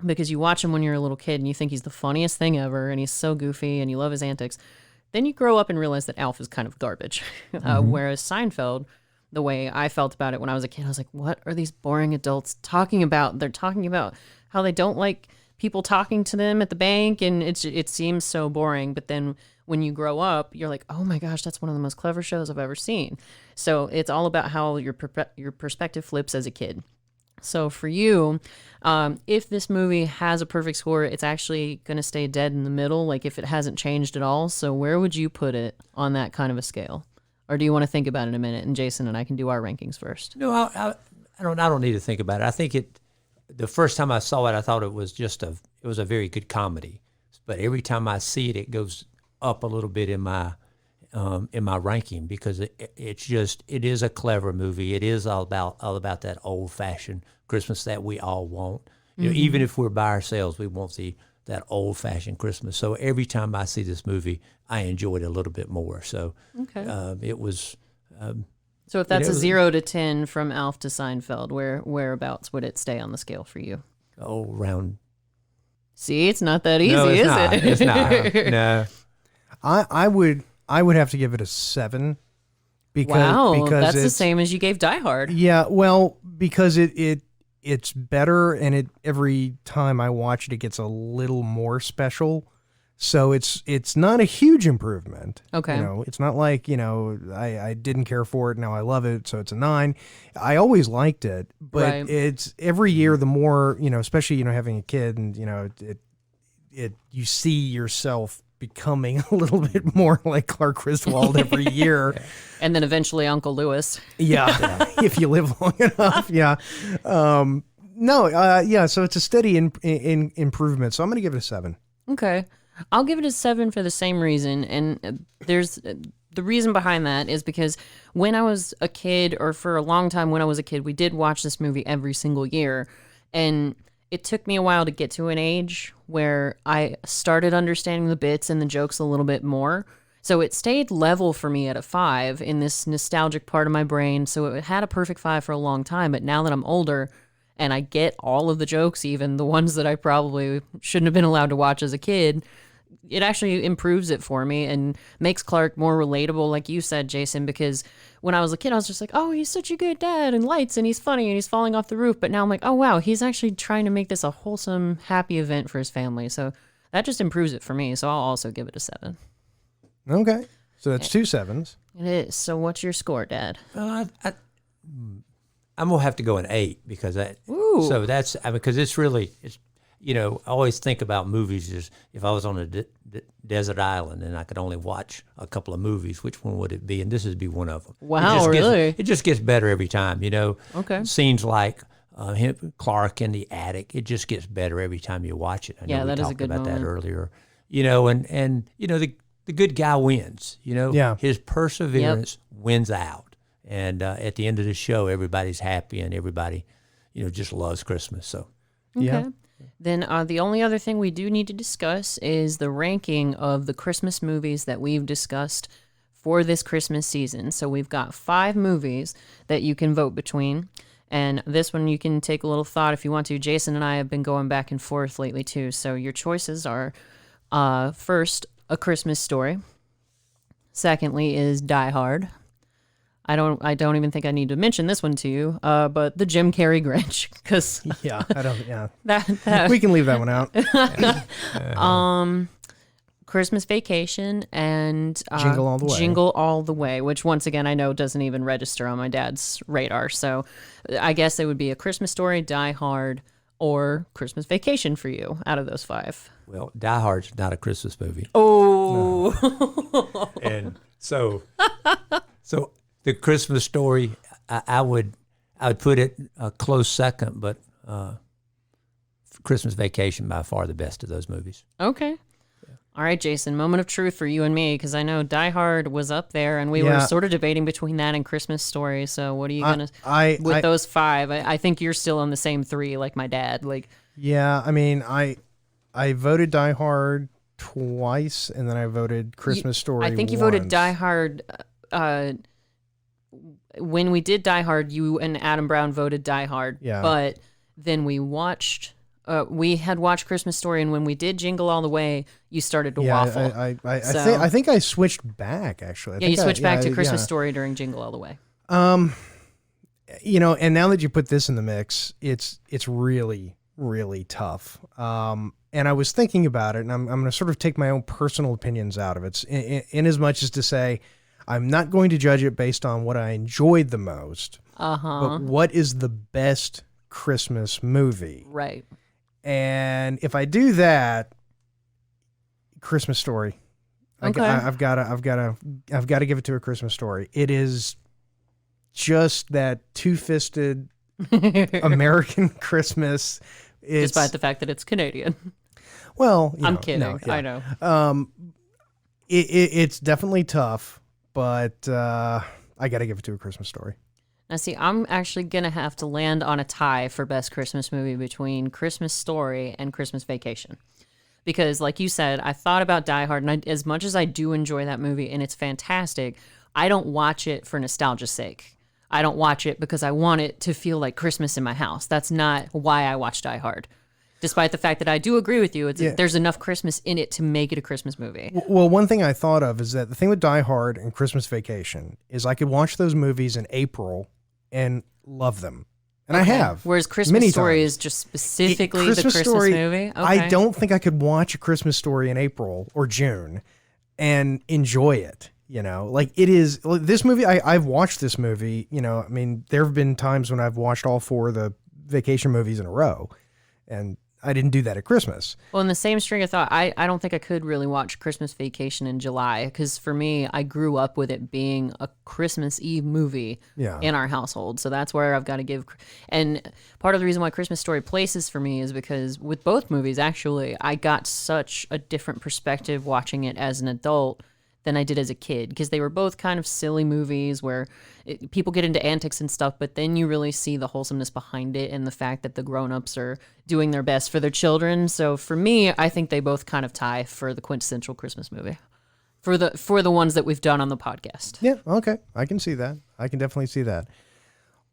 Because you watch him when you're a little kid and you think he's the funniest thing ever and he's so goofy and you love his antics. Then you grow up and realize that Alf is kind of garbage. Whereas Seinfeld, the way I felt about it when I was a kid, I was like, what are these boring adults talking about? They're talking about how they don't like people talking to them at the bank, and it seems so boring. But then when you grow up, you're like, oh my gosh, that's one of the most clever shows I've ever seen. So it's all about how your perspective flips as a kid. So for you, if this movie has a perfect score, it's actually going to stay dead in the middle, like if it hasn't changed at all. So where would you put it on that kind of a scale? Or do you want to think about it a minute, and Jason and I can do our rankings first? No, I don't need to think about it. I think the first time I saw it, I thought it was it was a very good comedy. But every time I see it, it goes up a little bit in my ranking, because it is a clever movie. It is all about that old fashioned Christmas that we all want. Even if we're by ourselves, we want that old fashioned Christmas. So every time I see this movie, I enjoy it a little bit more. So it was. So if that's a 0 to 10 from Alf to Seinfeld, whereabouts would it stay on the scale for you? Oh, around. See, it's not that easy, is it? It's not. No. I would have to give it a 7. Because that's the same as you gave Die Hard. Yeah, well, because it's better, and every time I watch it, it gets a little more special. So it's not a huge improvement. Okay. It's not like, I didn't care for it, now I love it, so it's a 9. I always liked it, but it's every year the more, especially, having a kid, and, you see yourself becoming a little bit more like Clark Griswold every year. And then eventually Uncle Lewis. Yeah. If you live long enough. Yeah. So it's a steady improvement. So I'm going to give it a 7. Okay. I'll give it a 7 for the same reason. And there's the reason behind that is because when I was a kid, or for a long time when I was a kid, we did watch this movie every single year. And it took me a while to get to an age where I started understanding the bits and the jokes a little bit more. So it stayed level for me at a 5 in this nostalgic part of my brain. So it had a perfect 5 for a long time. But now that I'm older and I get all of the jokes, even the ones that I probably shouldn't have been allowed to watch as a kid, it actually improves it for me and makes Clark more relatable, like you said, Jason, because when I was a kid, I was just like, oh, he's such a good dad and lights and he's funny and he's falling off the roof. But now I'm like, oh, wow, he's actually trying to make this a wholesome, happy event for his family. So that just improves it for me. So I'll also give it a 7. Okay. So that's 2 7s. It is. So what's your score, Dad? I'm gonna have to go an 8 because Ooh. So that's because it's I always think about movies as if I was on a desert island and I could only watch a couple of movies, which one would it be? And this would be one of them. Wow, really? It just gets better every time, Okay. Scenes like Clark in the attic, it just gets better every time you watch it. I know that we is a talked good about moment. that earlier. The good guy wins, Yeah. His perseverance wins out. And at the end of the show, everybody's happy and everybody, just loves Christmas. So, Okay. Yeah. Then the only other thing we do need to discuss is the ranking of the Christmas movies that we've discussed for this Christmas season. So we've got 5 movies that you can vote between. And this one you can take a little thought if you want to. Jason and I have been going back and forth lately too. So your choices are first, A Christmas Story. Secondly is Die Hard. I don't even think I need to mention this one to you, but the Jim Carrey Grinch, because Yeah. that We can leave that one out. Christmas Vacation and Jingle All the Way. Jingle All the Way, which once again I know doesn't even register on my dad's radar. So I guess it would be A Christmas Story, Die Hard, or Christmas Vacation for you out of those 5. well, Die Hard's not a Christmas movie. Oh, And so the Christmas Story, I would put it a close second, but Christmas Vacation by far the best of those movies. okay. All right, Jason, moment of truth for you and me, because I know Die Hard was up there, and we were Yeah. sort of debating between that and Christmas Story. So what are you going to, I those 5, I think you're still on the same 3 like my dad. Like, Yeah, I mean, I voted Die Hard twice, and then I voted Christmas Story. I think you voted once. Die Hard. When we did Die Hard, you and Adam Brown voted Die Hard. Yeah. But then we watched. We had watched Christmas Story, and when we did Jingle All the Way, you started to waffle. I think I switched back actually. You switched back to Christmas Story during Jingle All the Way. And now that you put this in the mix, it's really, really tough. And I was thinking about it, and I'm going to sort of take my own personal opinions out of it, in as much as to say I'm not going to judge it based on what I enjoyed the most, but what is the best Christmas movie. Right. And if I do that, Christmas Story. Okay. I've got to give it to A Christmas Story. It is just that two-fisted American Christmas. Despite the fact that it's Canadian. Well, I'm kidding. no, yeah. I know. It's definitely tough, but I got to give it to A Christmas Story. Now, see, I'm actually going to have to land on a tie for best Christmas movie between Christmas Story and Christmas Vacation. Because, like you said, I thought about Die Hard, and as much as I do enjoy that movie, and it's fantastic, I don't watch it for nostalgia's sake. I don't watch it because I want it to feel like Christmas in my house. That's not why I watch Die Hard. Despite the fact that I do agree with you, there's enough Christmas in it to make it a Christmas movie. Well, one thing I thought of is that the thing with Die Hard and Christmas Vacation is I could watch those movies in April and love them. And I have. Whereas Christmas many Story times. is just specifically Christmas the Christmas Story, movie? Okay. I don't think I could watch A Christmas Story in April or June and enjoy it. Like it is this movie. I've watched this movie. I mean, there have been times when I've watched all 4 of the vacation movies in a row, and I didn't do that at Christmas. Well, in the same string of thought, I don't think I could really watch Christmas Vacation in July because for me, I grew up with it being a Christmas Eve movie in our household. So that's where I've got to give. And part of the reason why Christmas Story places for me is because with both movies, actually, I got such a different perspective watching it as an adult than I did as a kid because they were both kind of silly movies where people get into antics and stuff, but then you really see the wholesomeness behind it and the fact that the grown-ups are doing their best for their children. So for me, I think they both kind of tie for the quintessential Christmas movie for the ones that we've done on the podcast. Yeah, okay. I can see that. I can definitely see that.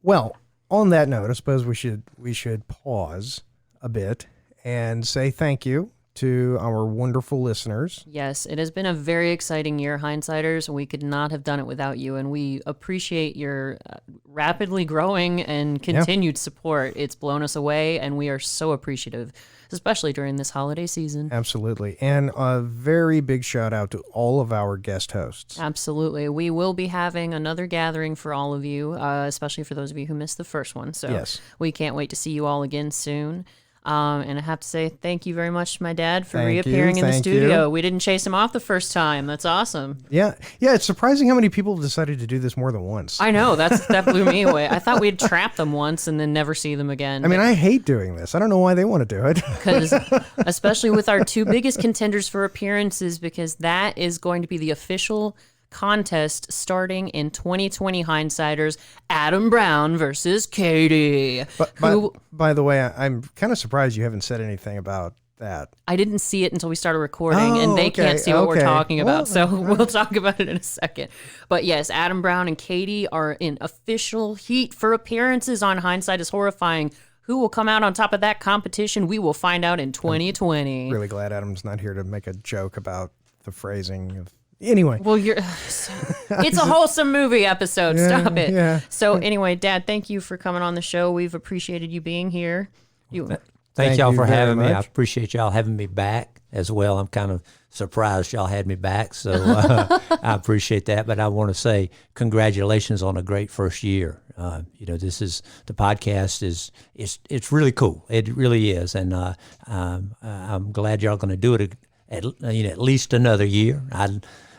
Well, on that note, I suppose we should pause a bit and say thank you to our wonderful listeners. Yes, it has been a very exciting year, Hindsighters. We could not have done it without you, and we appreciate your rapidly growing and continued support. It's blown us away, and we are so appreciative, especially during this holiday season. Absolutely. And a very big shout out to all of our guest hosts. Absolutely. We will be having another gathering for all of you, especially for those of you who missed the first one. So Yes. we can't wait to see you all again soon. And I have to say thank you very much to my dad for Thank you, reappearing in the thank studio. you. We didn't chase him off the first time. That's awesome. Yeah. It's surprising how many people decided to do this more than once. I know. That blew me away. I thought we'd trap them once and then never see them again. I mean, I hate doing this. I don't know why they want to do it. Because especially with our two biggest contenders for appearances, because that is going to be the official contest starting in 2020 Hindsighters, Adam Brown versus Katie. By the way, I'm kind of surprised you haven't said anything about that. I didn't see it until we started recording, and Oh, they okay, can't see what we're okay. talking about, Well, so we'll talk about it in a second. But yes, Adam Brown and Katie are in official heat for appearances on Hindsight is Horrifying. Who will come out on top of that competition? We will find out in 2020. Really glad Adam's not here to make a joke about the phrasing of. Anyway. Well, it's a wholesome movie episode. Stop it. Yeah. So anyway, Dad, thank you for coming on the show. We've appreciated you being here. Thank y'all you for very having me. I much. appreciate y'all having me back as well. I'm kind of surprised y'all had me back, so I appreciate that. But I want to say congratulations on a great first year. This is the podcast it's really cool. It really is, and I'm glad y'all going to do it at least another year.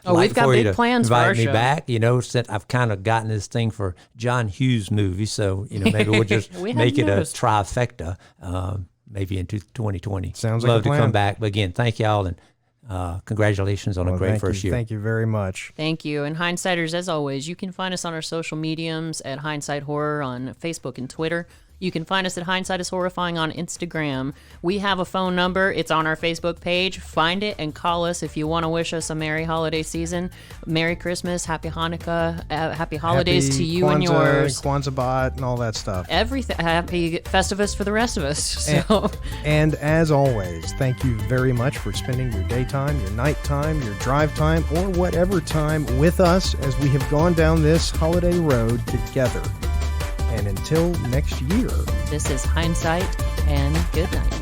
We've got big plans for our invite me show. back. Since I've kind of gotten this thing for John Hughes movies, so maybe we'll just We make it hadn't a noticed. trifecta. Maybe into 2020. Sounds like Love a to plan. come back. But again, thank y'all and congratulations on a great first year. Thank you very much. Thank you. And Hindsighters, as always, you can find us on our social mediums at Hindsight Horror on Facebook and Twitter. You can find us at Hindsight is Horrifying on Instagram. We have a phone number. It's on our Facebook page. Find it and call us if you want to wish us a Merry holiday season. Merry Christmas, Happy Hanukkah, Happy holidays Happy to you and Kwanzaa, yours. Kwanzaa bot and all that stuff. Everything. Happy Festivus for the rest of us. So, And as always, thank you very much for spending your daytime, your nighttime, your drive time, or whatever time with us as we have gone down this holiday road together. And until next year. this is Hindsight, and good night.